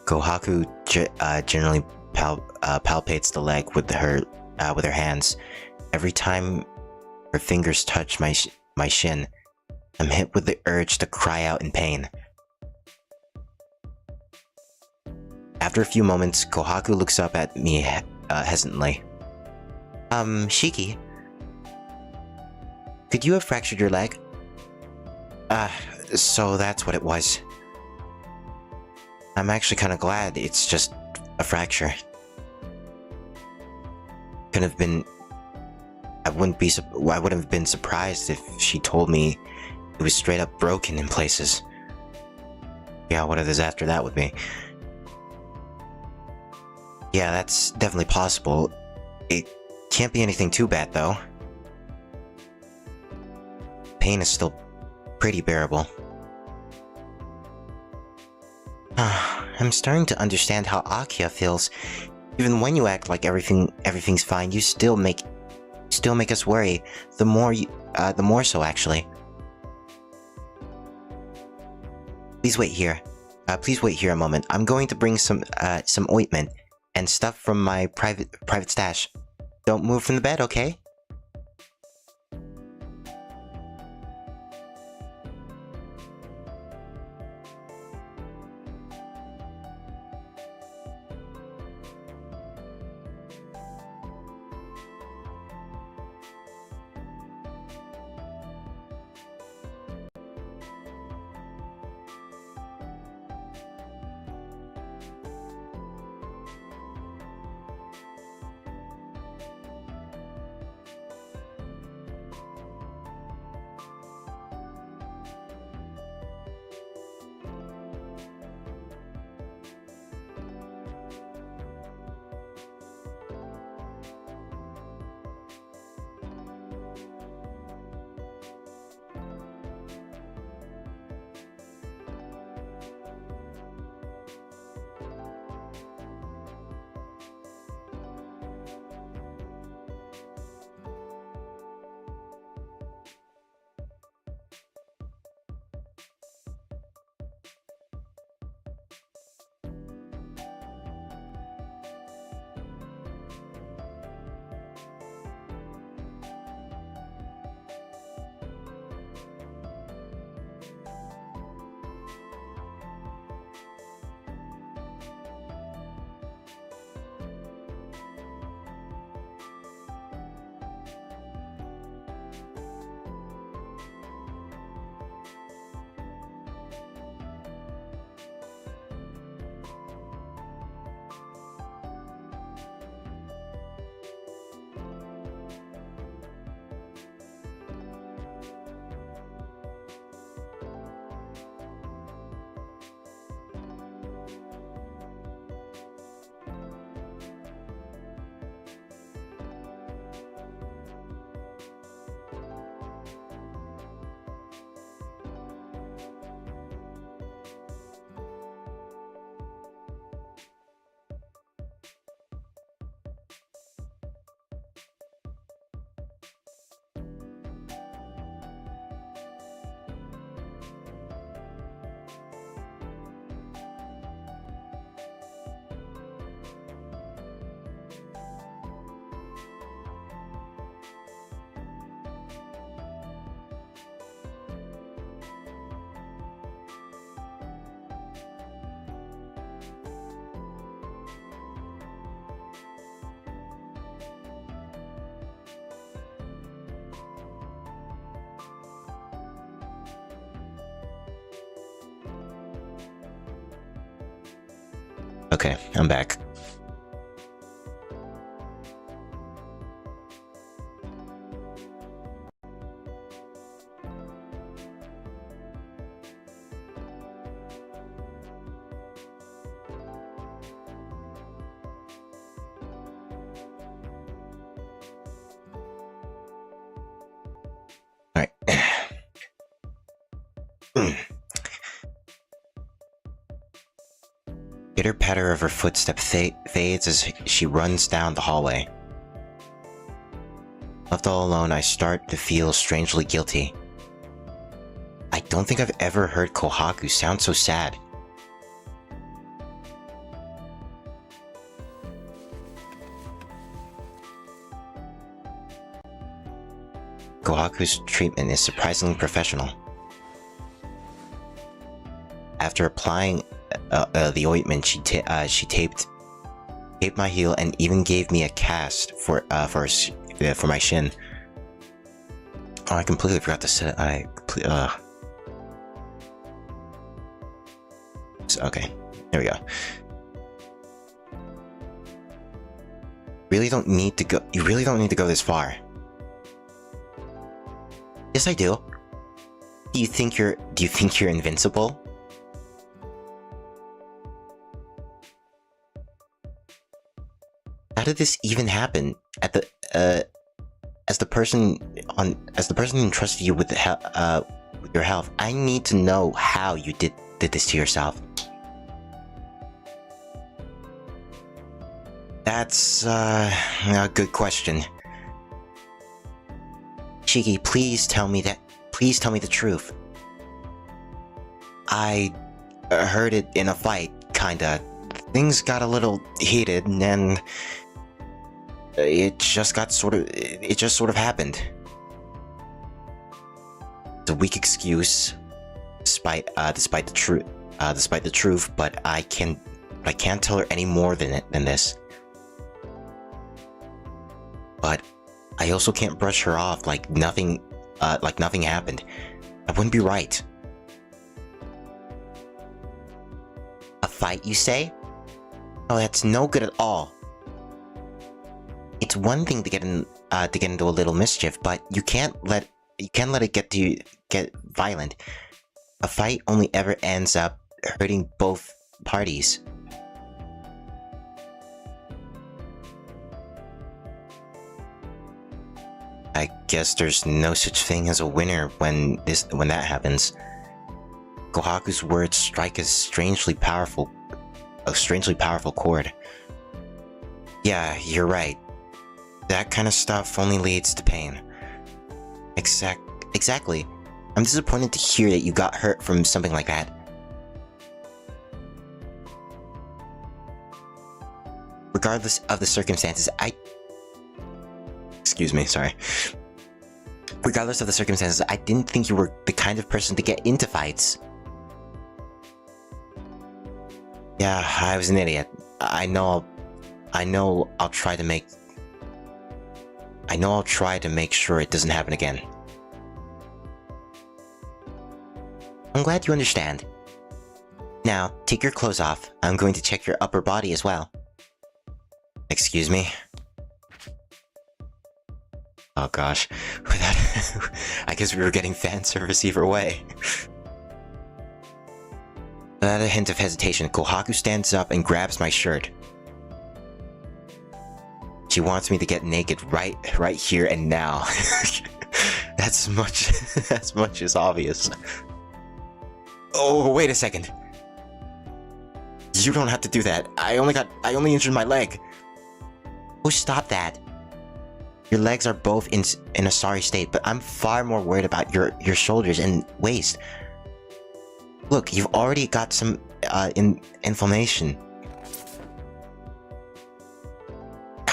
Kohaku generally palpates the leg with her hands. Every time her fingers touch my shin, I'm hit with the urge to cry out in pain. After a few moments, Kohaku looks up at me hesitantly. Shiki, could you have fractured your leg? So that's what it was. I'm actually kind of glad it's just a fracture. Couldn't have been... I wouldn't have been surprised if she told me it was straight up broken in places. Yeah, what a disaster that would be. Yeah, that's definitely possible. It can't be anything too bad, though. Pain is still pretty bearable. I'm starting to understand how Akia feels. Even when you act like everything's fine, you still make us worry. The more so, actually. Please wait here. Please wait here a moment. I'm going to bring some ointment and stuff from my private stash. Don't move from the bed, okay? Okay, I'm back. Alright. Pitter patter of her footstep fades as she runs down the hallway. Left all alone, I start to feel strangely guilty. I don't think I've ever heard Kohaku sound so sad. Kohaku's treatment is surprisingly professional. After applying the ointment, she taped my heel and even gave me a cast for my shin. Oh, I completely forgot to set. Okay, there we go. Really don't need to go. You really don't need to go this far. Yes, I do. Do you think you're invincible? How did this even happen? As the person who entrusted you with with your health, I need to know how you did this to yourself. That's a good question. Shiki, please tell me the truth. I heard it in a fight, kinda. Things got a little heated, and then it just sort of happened. It's a weak excuse, despite the truth, but I can't tell her any more than this. But I also can't brush her off like nothing happened. That wouldn't be right. A fight, you say? Oh, that's no good at all. It's one thing to get into a little mischief, but you can't let it get violent. A fight only ever ends up hurting both parties. I guess there's no such thing as a winner when that happens. Kohaku's words strike a strangely powerful chord. Yeah, you're right. That kind of stuff only leads to pain. Exactly. I'm disappointed to hear that you got hurt from something like that. Regardless of the circumstances, Excuse me, sorry. Regardless of the circumstances, I didn't think you were the kind of person to get into fights. Yeah, I was an idiot. I know I'll try to make sure it doesn't happen again. I'm glad you understand. Now, take your clothes off. I'm going to check your upper body as well. Excuse me? Oh gosh. I guess we were getting fan service either way. Without a hint of hesitation, Kohaku stands up and grabs my shirt. She wants me to get naked right here and now. That's much as obvious. Oh, wait a second. You don't have to do that. I only injured my leg. Oh, stop that. Your legs are both in a sorry state, but I'm far more worried about your shoulders and waist. Look, you've already got some inflammation.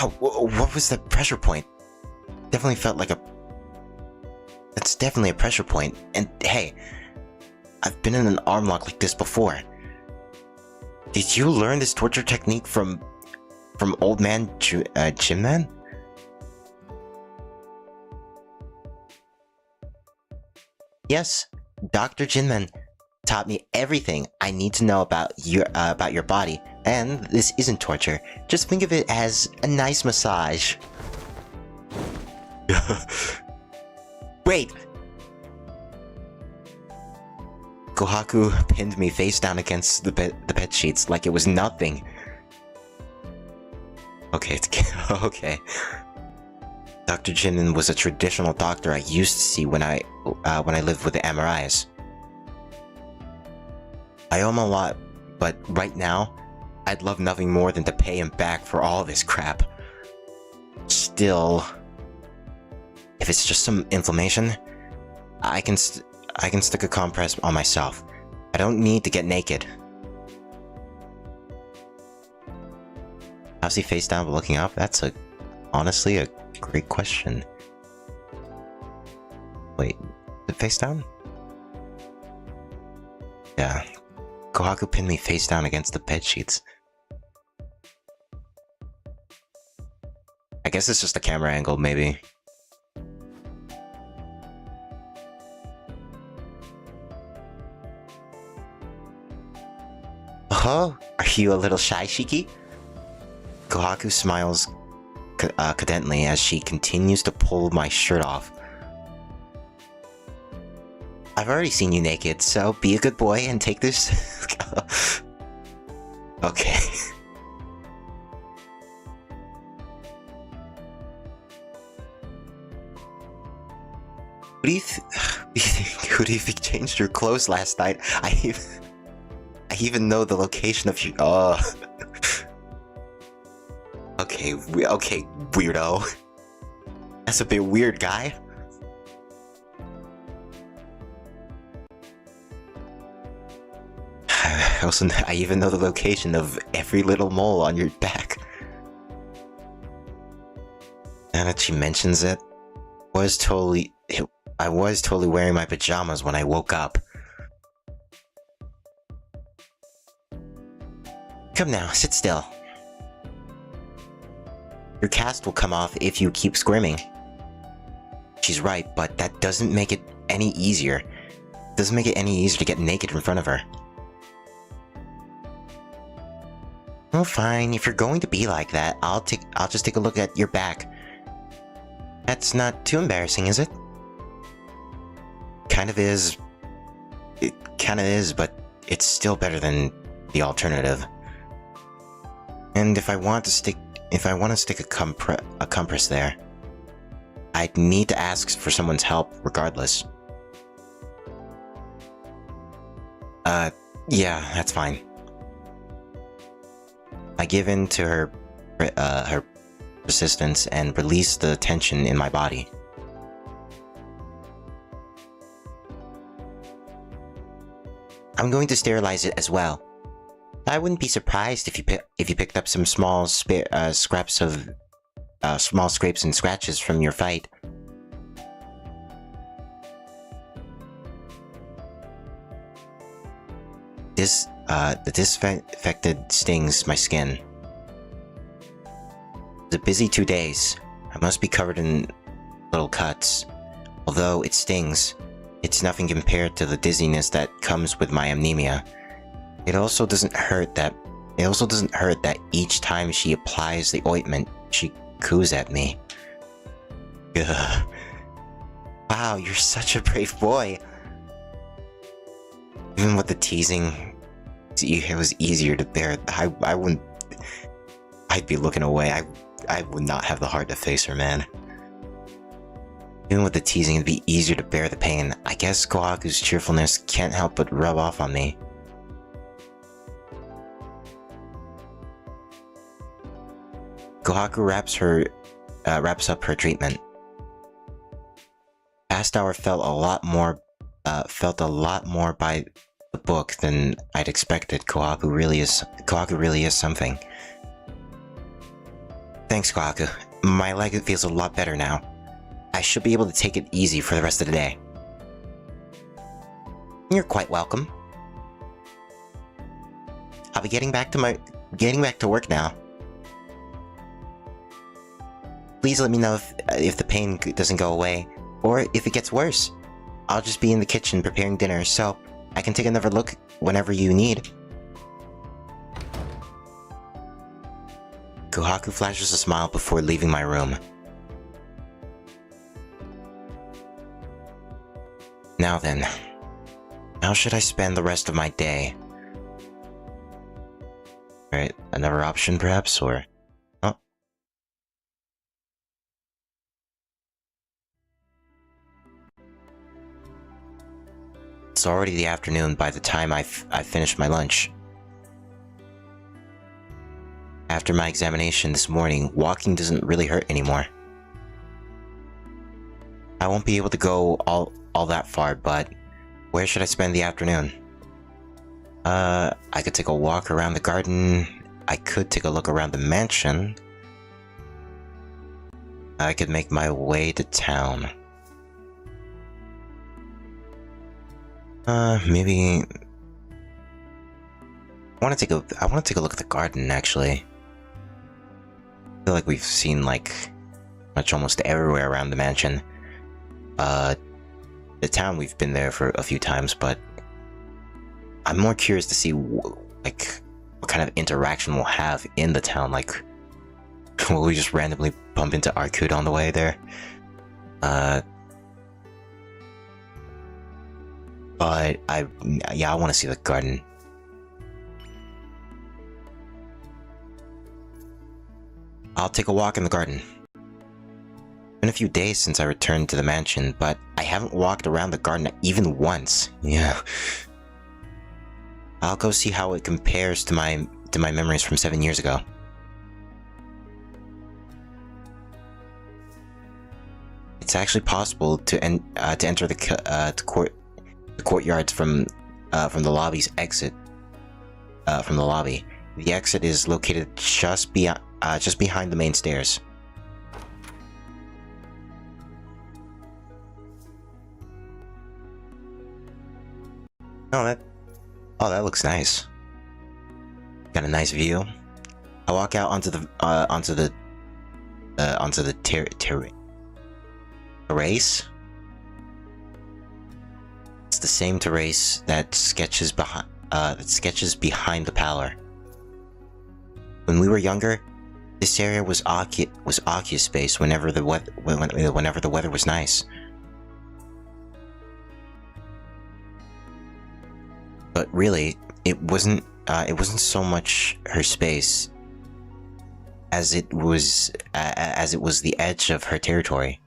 Ow, what was the pressure point? Definitely felt like That's definitely a pressure point. And hey, I've been in an arm lock like this before. Did you learn this torture technique from old man Gym Man? Yes, Dr. Jinman taught me everything I need to know about your body And this isn't torture. Just think of it as a nice massage. Wait! Kohaku pinned me face down against the bed sheets like it was nothing. Okay, okay. Dr. Jinnen was a traditional doctor I used to see when I lived with the Amorais. I owe him a lot, but right now, I'd love nothing more than to pay him back for all this crap. Still, if it's just some inflammation, I can stick a compress on myself. I don't need to get naked. How's he face down but looking up? That's honestly a great question. Wait, is it face down? Yeah. Kohaku pinned me face down against the bed sheets. I guess it's just a camera angle, maybe. Oh, are you a little shy, Shiki? Kohaku smiles cadently as she continues to pull my shirt off. I've already seen you naked, so be a good boy and take this. Okay. Who do you think changed your clothes last night? I even know the location of you. Oh. Okay, weirdo. That's a bit weird, guy. I even know the location of every little mole on your back. Now that she mentions it, I was totally wearing my pajamas when I woke up. Come now, sit still. Your cast will come off if you keep squirming. She's right, but that doesn't make it any easier. It doesn't make it any easier to get naked in front of her. Oh, fine. If you're going to be like that, I'll just take a look at your back. That's not too embarrassing, is it? Kind of is. It kind of is, but it's still better than the alternative. And if I want to stick a compress there, I'd need to ask for someone's help regardless. Yeah, that's fine. I give in to her persistence and release the tension in my body. I'm going to sterilize it as well. I wouldn't be surprised if you picked up some small scraps of small scrapes and scratches from your fight. The disinfected stings my skin. It's a busy 2 days. I must be covered in little cuts. Although it stings, it's nothing compared to the dizziness that comes with my anemia. It also doesn't hurt that each time she applies the ointment, she coos at me. Ugh. Wow, you're such a brave boy. Even with the teasing, it was easier to bear. I'd be looking away. I would not have the heart to face her, man. Even with the teasing, it'd be easier to bear the pain. I guess Kohaku's cheerfulness can't help but rub off on me. Kohaku wraps up her treatment. Past hour felt a lot more by the book than I'd expected. Kohaku really is something. Thanks, Kohaku. My leg feels a lot better now. I should be able to take it easy for the rest of the day. You're quite welcome. I'll be getting back to work now. Please let me know if the pain doesn't go away, or if it gets worse. I'll just be in the kitchen preparing dinner, so I can take another look whenever you need. Kohaku flashes a smile before leaving my room. Now then, how should I spend the rest of my day? Right, another option perhaps, or... Oh. It's already the afternoon by the time I finished my lunch. After my examination this morning, walking doesn't really hurt anymore. I won't be able to go all that far, but where should I spend the afternoon? I could take a walk around the garden. I could take a look around the mansion. I could make my way to town. Maybe... I want to take a look at the garden, actually. I feel like we've seen, like, much almost everywhere around the mansion. The town, we've been there for a few times, but I'm more curious to see, like, what kind of interaction we'll have in the town. Like, will we just randomly bump into Arcud on the way there? But I want to see the garden. I'll take a walk in the garden. It's been a few days since I returned to the mansion, but I haven't walked around the garden even once. Yeah. I'll go see how it compares to my memories from 7 years ago. It's actually possible to enter the courtyards from the lobby's exit. From the lobby, the exit is located just behind the main stairs. Oh, that looks nice. Got a nice view. I walk out onto the terrace. It's the same terrace that sketches behind the parlor. When we were younger, this area was Akia's space whenever the weather was nice. But really, it wasn't so much her space as it was the edge of her territory.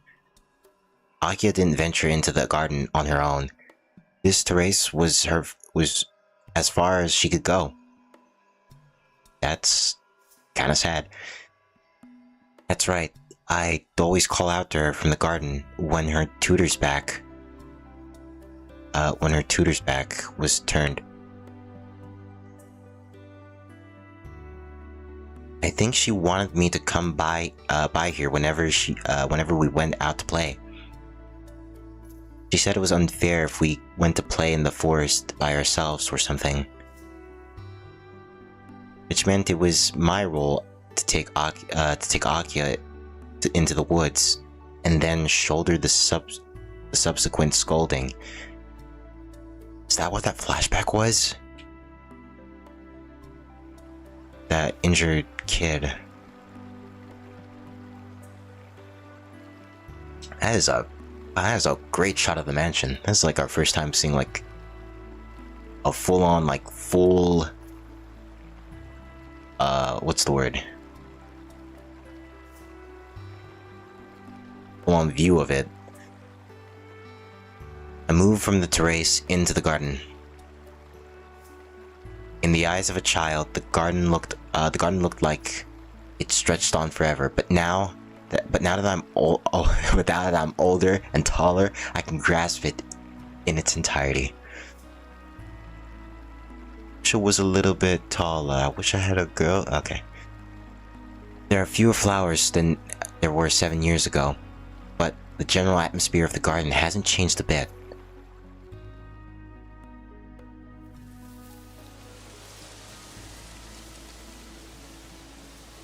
Akia didn't venture into the garden on her own. This terrace was as far as she could go. That's kind of sad. That's right. I'd always call out to her from the garden when her tutor's back. When her tutor's back was turned. I think she wanted me to come by here whenever we went out to play. She said it was unfair if we went to play in the forest by ourselves or something. Which meant it was my role to take Akia into the woods, and then shoulder the subsequent scolding. Is that what that flashback was? That injured kid. That is a great shot of the mansion. That's like our first time seeing like a full-on, like full what's the word? Full-on view of it. I moved from the terrace into the garden. In the eyes of a child, the garden looked like it stretched on forever. But now that I'm older and taller, I can grasp it in its entirety. Wish I was a little bit taller. I wish I had a girl. Okay. There are fewer flowers than there were 7 years ago, but the general atmosphere of the garden hasn't changed a bit.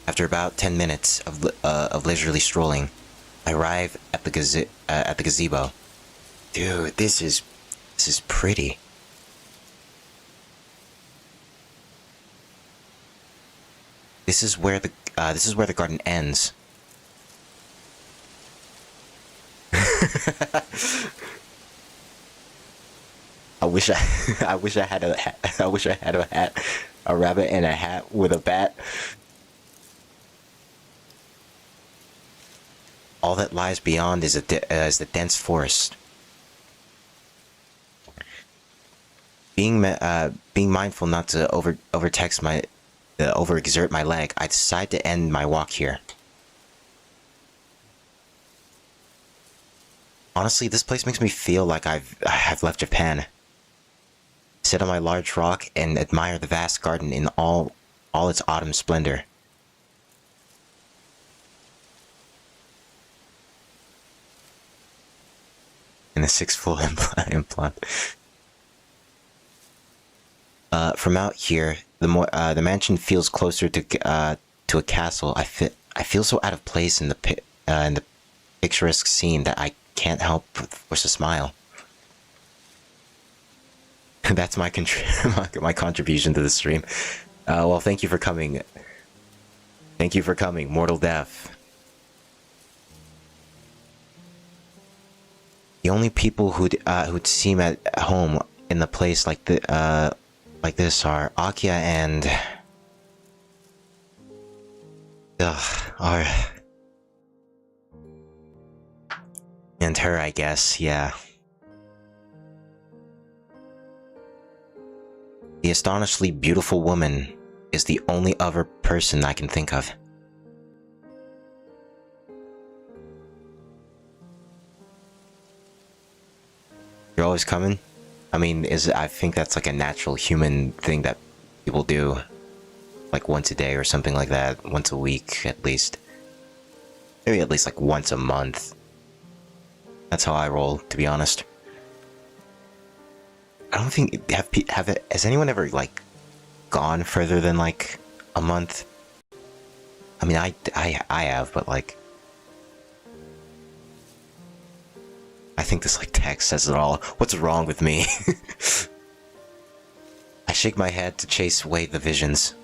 After about 10 minutes of leisurely strolling, I arrive at the gazebo. Dude, this is pretty. this is where the garden ends. I wish I I wish I had a hat. I wish I had a hat, a rabbit and a hat with a bat. All that lies beyond is the dense forest. Being mindful not to overexert my leg, I decide to end my walk here. Honestly, this place makes me feel like I've left Japan. Sit on my large rock and admire the vast garden in all its autumn splendor. And a 6-foot implant. From out here, the mansion feels closer to a castle. I feel so out of place in the picturesque scene that I can't help but force a smile. That's my my contribution to the stream. Well, thank you for coming. Thank you for coming, Mortal Death. The only people who'd seem at home in the place like this are Akia and and her, I guess. Yeah. The astonishingly beautiful woman is the only other person I can think of. You're always coming? I mean, I think that's like a natural human thing that people do. Like once a day or something like that. Once a week, at least. Maybe at least like once a month. That's how I roll, to be honest. I don't think has anyone ever like gone further than like a month? I mean, I have, but like I think this like text says it all. What's wrong with me? I shake my head to chase away the visions.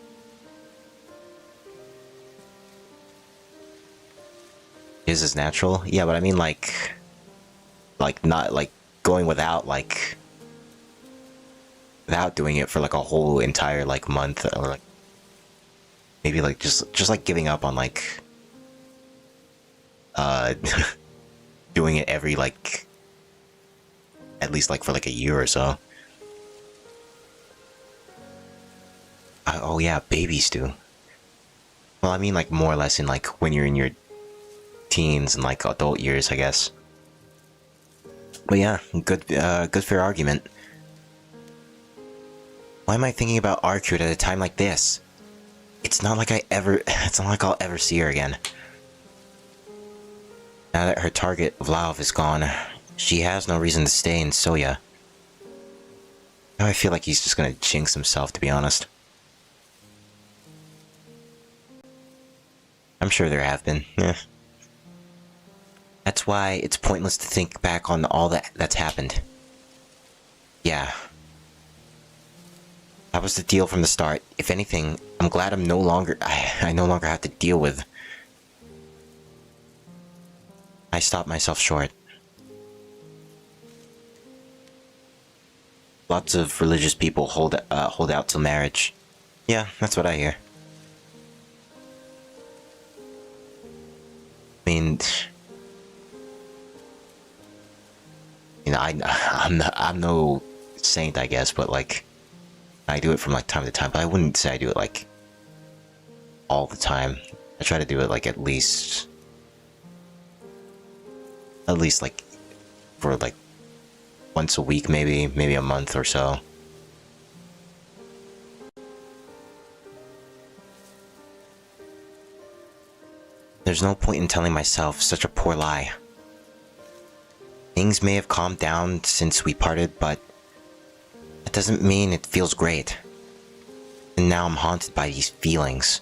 Is this natural? Yeah, but I mean like not like going without doing it for like a whole entire like month, or like maybe like just like giving up on like doing it every like at least like for like a year or so. Oh yeah, babies do. Well, I mean like more or less in like when you're in your teens and like adult years, I guess. But yeah, good fair argument. Why am I thinking about Arcute at a time like this? It's not like I'll ever see her again. Now that her target, Vlaov, is gone, she has no reason to stay in Soya. Now I feel like he's just gonna jinx himself, to be honest. I'm sure there have been. That's why it's pointless to think back on all that's happened. Yeah. That was the deal from the start. If anything, I'm glad I no longer have to deal with. I stopped myself short. Lots of religious people hold out till marriage. Yeah, that's what I hear. I mean, I'm no saint, I guess, but like, I do it from like time to time, but I wouldn't say I do it like all the time. I try to do it like at least like for like once a week, maybe a month or so. There's no point in telling myself such a poor lie. Things may have calmed down since we parted, but that doesn't mean it feels great. And now I'm haunted by these feelings.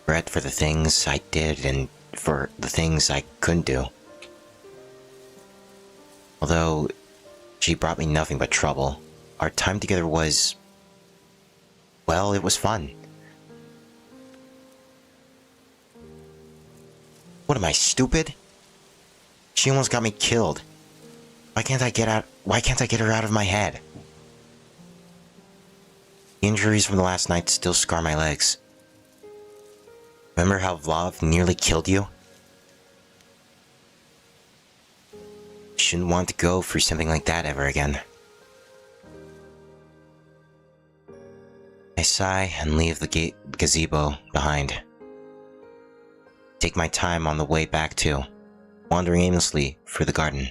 Regret for the things I did and for the things I couldn't do. Although she brought me nothing but trouble, our time together was... well, it was fun. What am I, stupid? She almost got me killed. Why can't I get her out of my head? The injuries from the last night still scar my legs. Remember how Vlav nearly killed you? Shouldn't want to go through something like that ever again. I sigh and leave the gazebo behind. Take my time on the way back too, wandering aimlessly through the garden.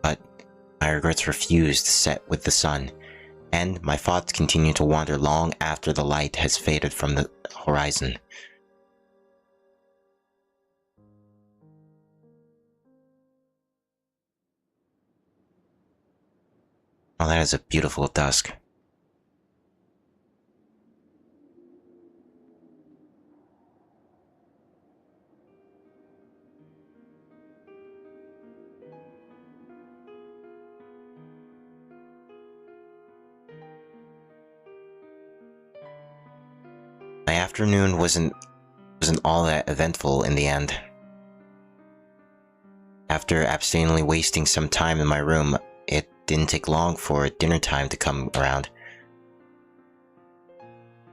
But my regrets refuse to set with the sun, and my thoughts continue to wander long after the light has faded from the horizon. Oh, that is a beautiful dusk. My afternoon wasn't all that eventful in the end. After abstinently wasting some time in my room, it didn't take long for dinner time to come around.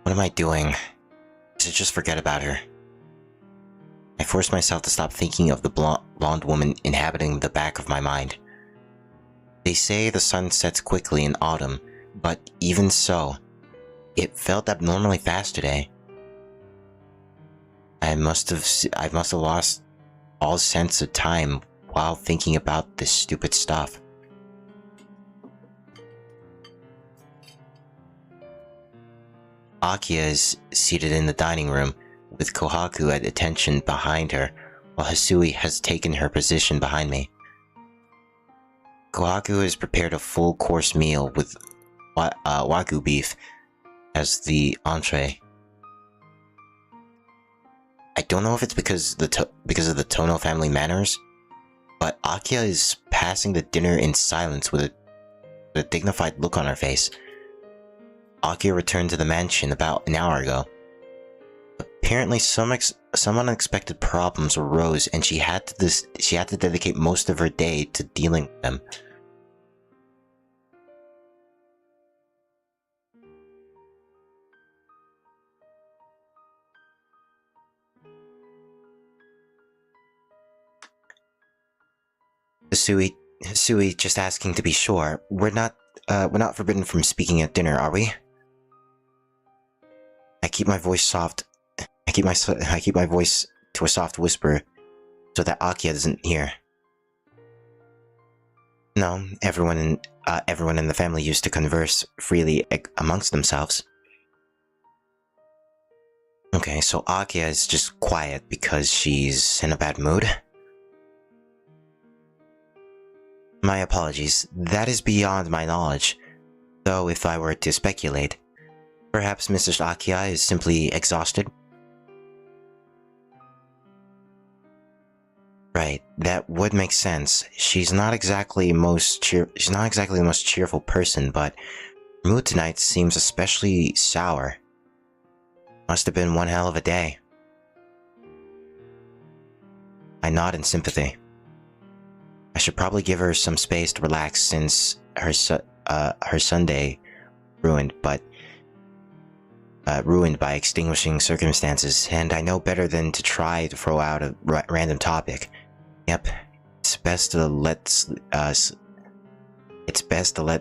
What am I doing? I should just forget about her. I forced myself to stop thinking of the blonde woman inhabiting the back of my mind. They say the sun sets quickly in autumn, but even so, it felt abnormally fast today. I must have lost all sense of time while thinking about this stupid stuff. Akiya is seated in the dining room, with Kohaku at attention behind her, while Hisui has taken her position behind me. Kohaku has prepared a full-course meal with wagyu beef as the entree. I don't know if it's because of the Tono family manners, but Akiya is passing the dinner in silence with a dignified look on her face. Akiya returned to the mansion about an hour ago. Apparently, some unexpected problems arose, and she had to dedicate most of her day to dealing with them. Hisui, just asking to be sure, we're not forbidden from speaking at dinner, are we? I keep my voice soft. I keep my voice to a soft whisper, so that Akiya doesn't hear. No, everyone in the family used to converse freely amongst themselves. Okay, so Akiya is just quiet because she's in a bad mood? My apologies, that is beyond my knowledge. Though if I were to speculate, perhaps Mrs. Akiya is simply exhausted? Right, that would make sense. She's not exactly the most cheerful person, but her mood tonight seems especially sour. Must have been one hell of a day. I nod in sympathy. I should probably give her some space to relax since her Sunday ruined by extinguishing circumstances, and I know better than to try to throw out a random topic. Yep, it's best to let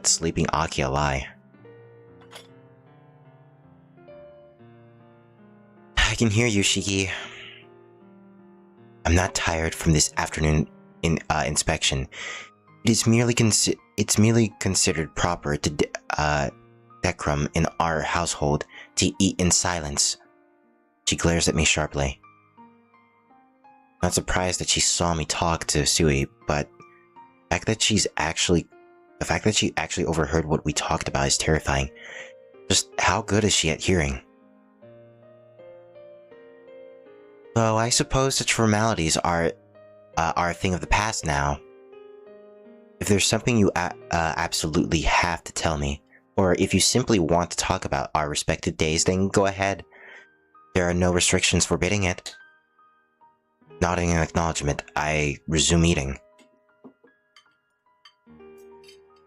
sleeping Akiya lie. I can hear you, Shiki. I'm not tired from this afternoon inspection. It's merely considered proper to decorum in our household to eat in silence. She glares at me sharply. Not surprised that she saw me talk to Sui, but the fact that she actually overheard what we talked about is terrifying. Just how good is she at hearing? Though I suppose such formalities are a thing of the past now. If there's something you absolutely have to tell me, or if you simply want to talk about our respective days, then go ahead. There are no restrictions forbidding it. Nodding in acknowledgement, I resume eating.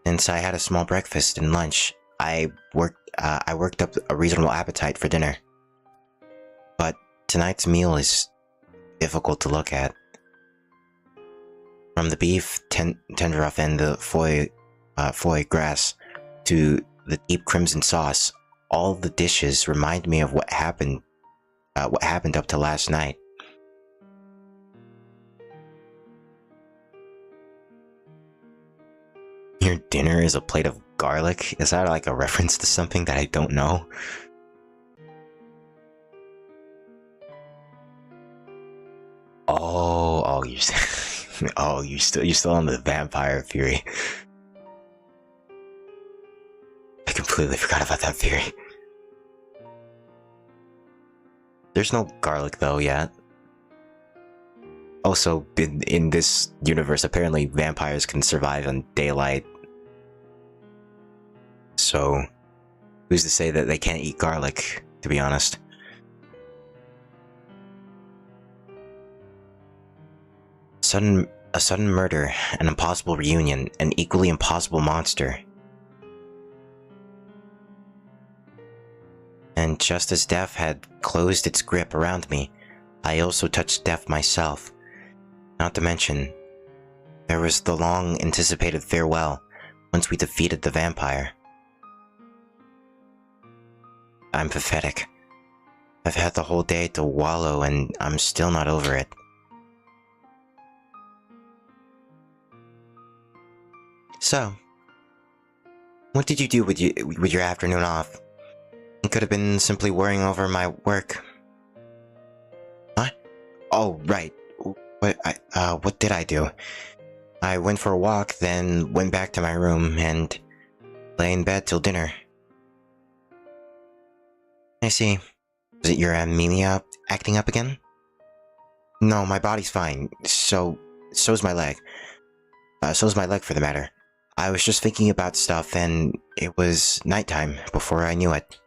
Since I had a small breakfast and lunch, I worked up a reasonable appetite for dinner. But tonight's meal is difficult to look at. From the beef tenderloin and the foie gras to the deep crimson sauce, all the dishes remind me of what happened up to last night. Your dinner is a plate of garlic? Is that like a reference to something that I don't know? Oh, you're oh, you're still on the vampire theory. I completely forgot about that theory. There's no garlic though yet. Also, in this universe, apparently vampires can survive in daylight. So, who's to say that they can't eat garlic, to be honest? A sudden murder, an impossible reunion, an equally impossible monster. And just as death had closed its grip around me, I also touched death myself. Not to mention, there was the long-anticipated farewell once we defeated the vampire. I'm pathetic. I've had the whole day to wallow and I'm still not over it. So, what did you do with your afternoon off? It could have been simply worrying over my work. What? Oh, right. What did I do? I went for a walk, then went back to my room and lay in bed till dinner. I see. Is it your anemia acting up again? No, my body's fine. So's my leg. So's my leg for the matter. I was just thinking about stuff and it was nighttime before I knew it.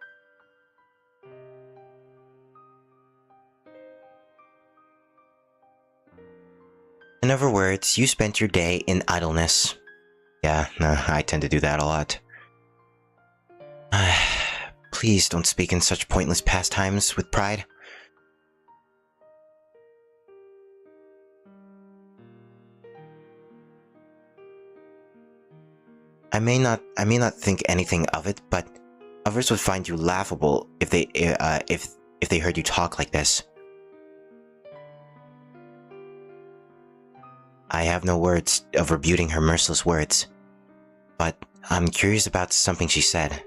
In other words, you spent your day in idleness. Yeah, I tend to do that a lot. Please don't speak in such pointless pastimes with pride. I may not think anything of it, but others would find you laughable if they heard you talk like this. I have no words of rebuting her merciless words, but I'm curious about something she said.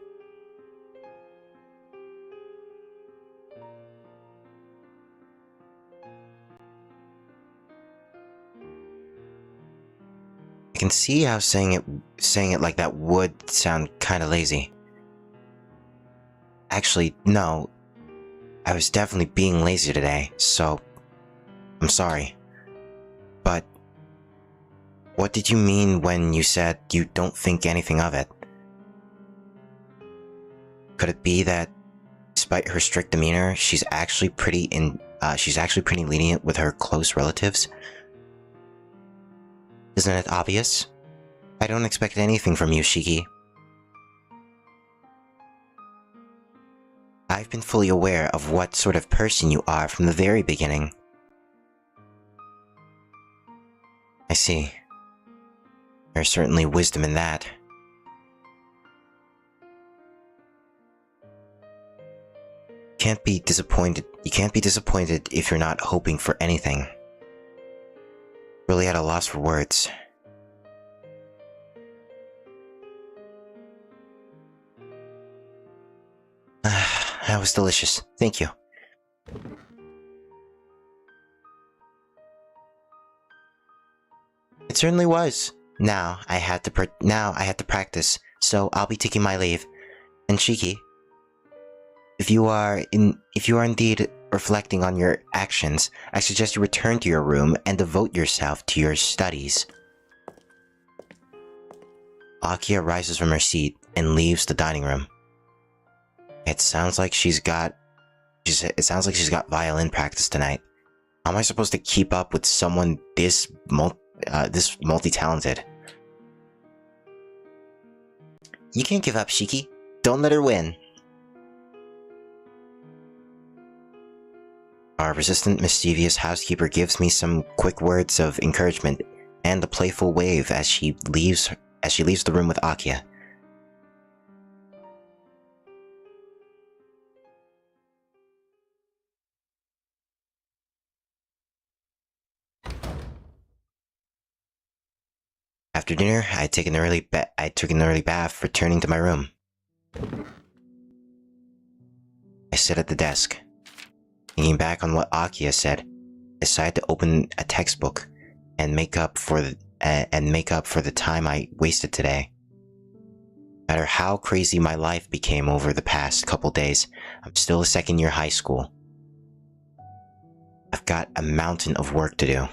I can see how saying it like that would sound kinda lazy. Actually, no. I was definitely being lazy today, so I'm sorry. But what did you mean when you said you don't think anything of it? Could it be that, despite her strict demeanor, she's actually pretty lenient with her close relatives? Isn't it obvious? I don't expect anything from you, Shiki. I've been fully aware of what sort of person you are from the very beginning. I see. There's certainly wisdom in that. You can't be disappointed if you're not hoping for anything. Really at a loss for words. That was delicious. Thank you. It certainly was. Now I had to practice, so I'll be taking my leave. And Shiki, if you are indeed reflecting on your actions, I suggest you return to your room and devote yourself to your studies. Akia rises from her seat and leaves the dining room. It sounds like she's got violin practice tonight. How am I supposed to keep up with someone this multi-talented? You can't give up, Shiki. Don't let her win. Our resistant, mischievous housekeeper gives me some quick words of encouragement and a playful wave as she leaves the room with Akia. After dinner, I took an early bath, returning to my room. I sit at the desk. Thinking back on what Akia said, I decided to open a textbook and make up for the time I wasted today. No matter how crazy my life became over the past couple days, I'm still a second-year high school. I've got a mountain of work to do.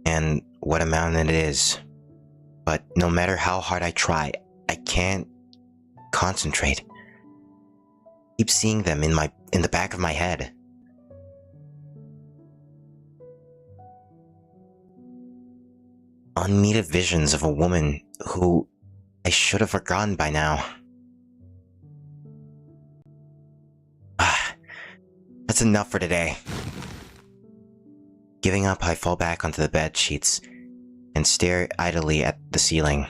And what a mountain it is. But no matter how hard I try, I can't concentrate. Keep seeing them in the back of my head. Unneeded visions of a woman who I should have forgotten by now. That's enough for today. Giving up, I fall back onto the bed sheets and stare idly at the ceiling.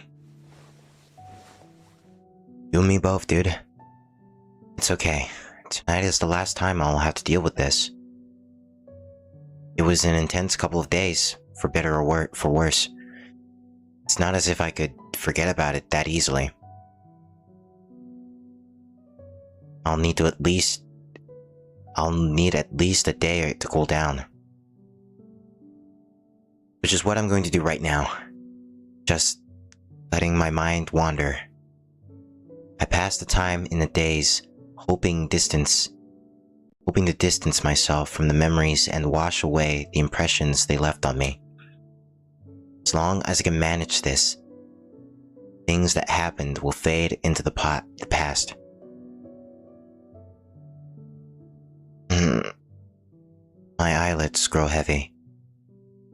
You and me both, dude. It's okay. Tonight is the last time I'll have to deal with this. It was an intense couple of days, for better or for worse. It's not as if I could forget about it that easily. I'll need at least a day to cool down. Which is what I'm going to do right now. Just letting my mind wander. I pass the time in the days, hoping to distance myself from the memories and wash away the impressions they left on me. As long as I can manage this, things that happened will fade into the past. My eyelids grow heavy.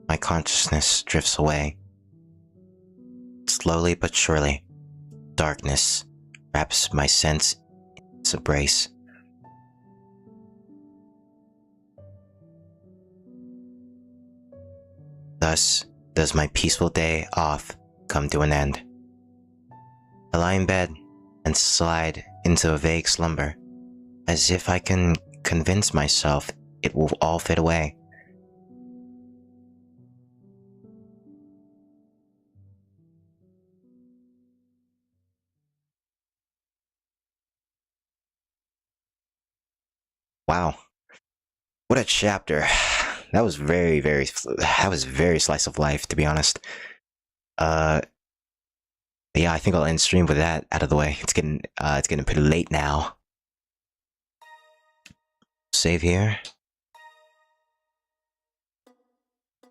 My consciousness drifts away. Slowly but surely, darkness wraps my sense in its embrace. Thus does my peaceful day off come to an end. I lie in bed and slide into a vague slumber, as if I can convince myself it will all fade away. Wow, what a chapter. That was very slice of life, to be honest. Yeah, I think I'll end stream with that out of the way. It's getting pretty late now. Save here.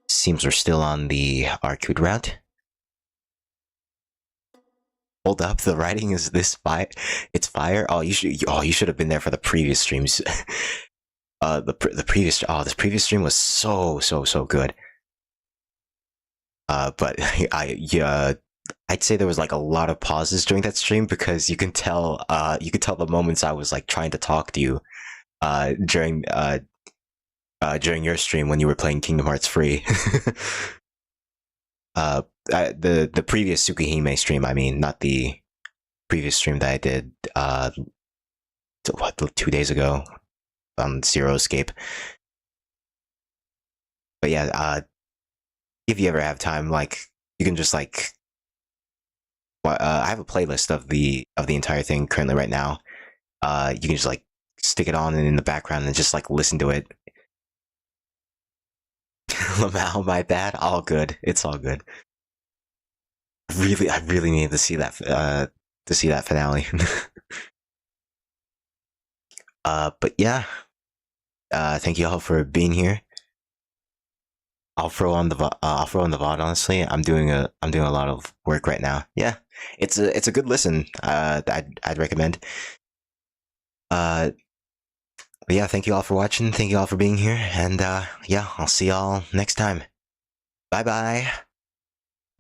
Seems we're still on the Arcade route. Hold up, the writing is this fire. It's fire. Oh, you should have been there for the previous streams. This previous stream was so good. But I'd say there was like a lot of pauses during that stream because you can tell the moments I was like trying to talk to you during your stream when you were playing Kingdom Hearts free. The previous Tsukihime stream, I mean, not the previous stream that I did 2 days ago on Zero Escape. But yeah, if you ever have time, like, you can just like I have a playlist of the entire thing currently right now. You can just like stick it on in the background and just like listen to it. Lamau, my bad. All good. It's all good. I really need to see that finale. But yeah. Thank you all for being here. I'll throw on the VOD. Honestly, I'm doing a lot of work right now. Yeah, it's a good listen. I'd recommend. But yeah, thank you all for watching. Thank you all for being here. And yeah, I'll see y'all next time. Bye bye.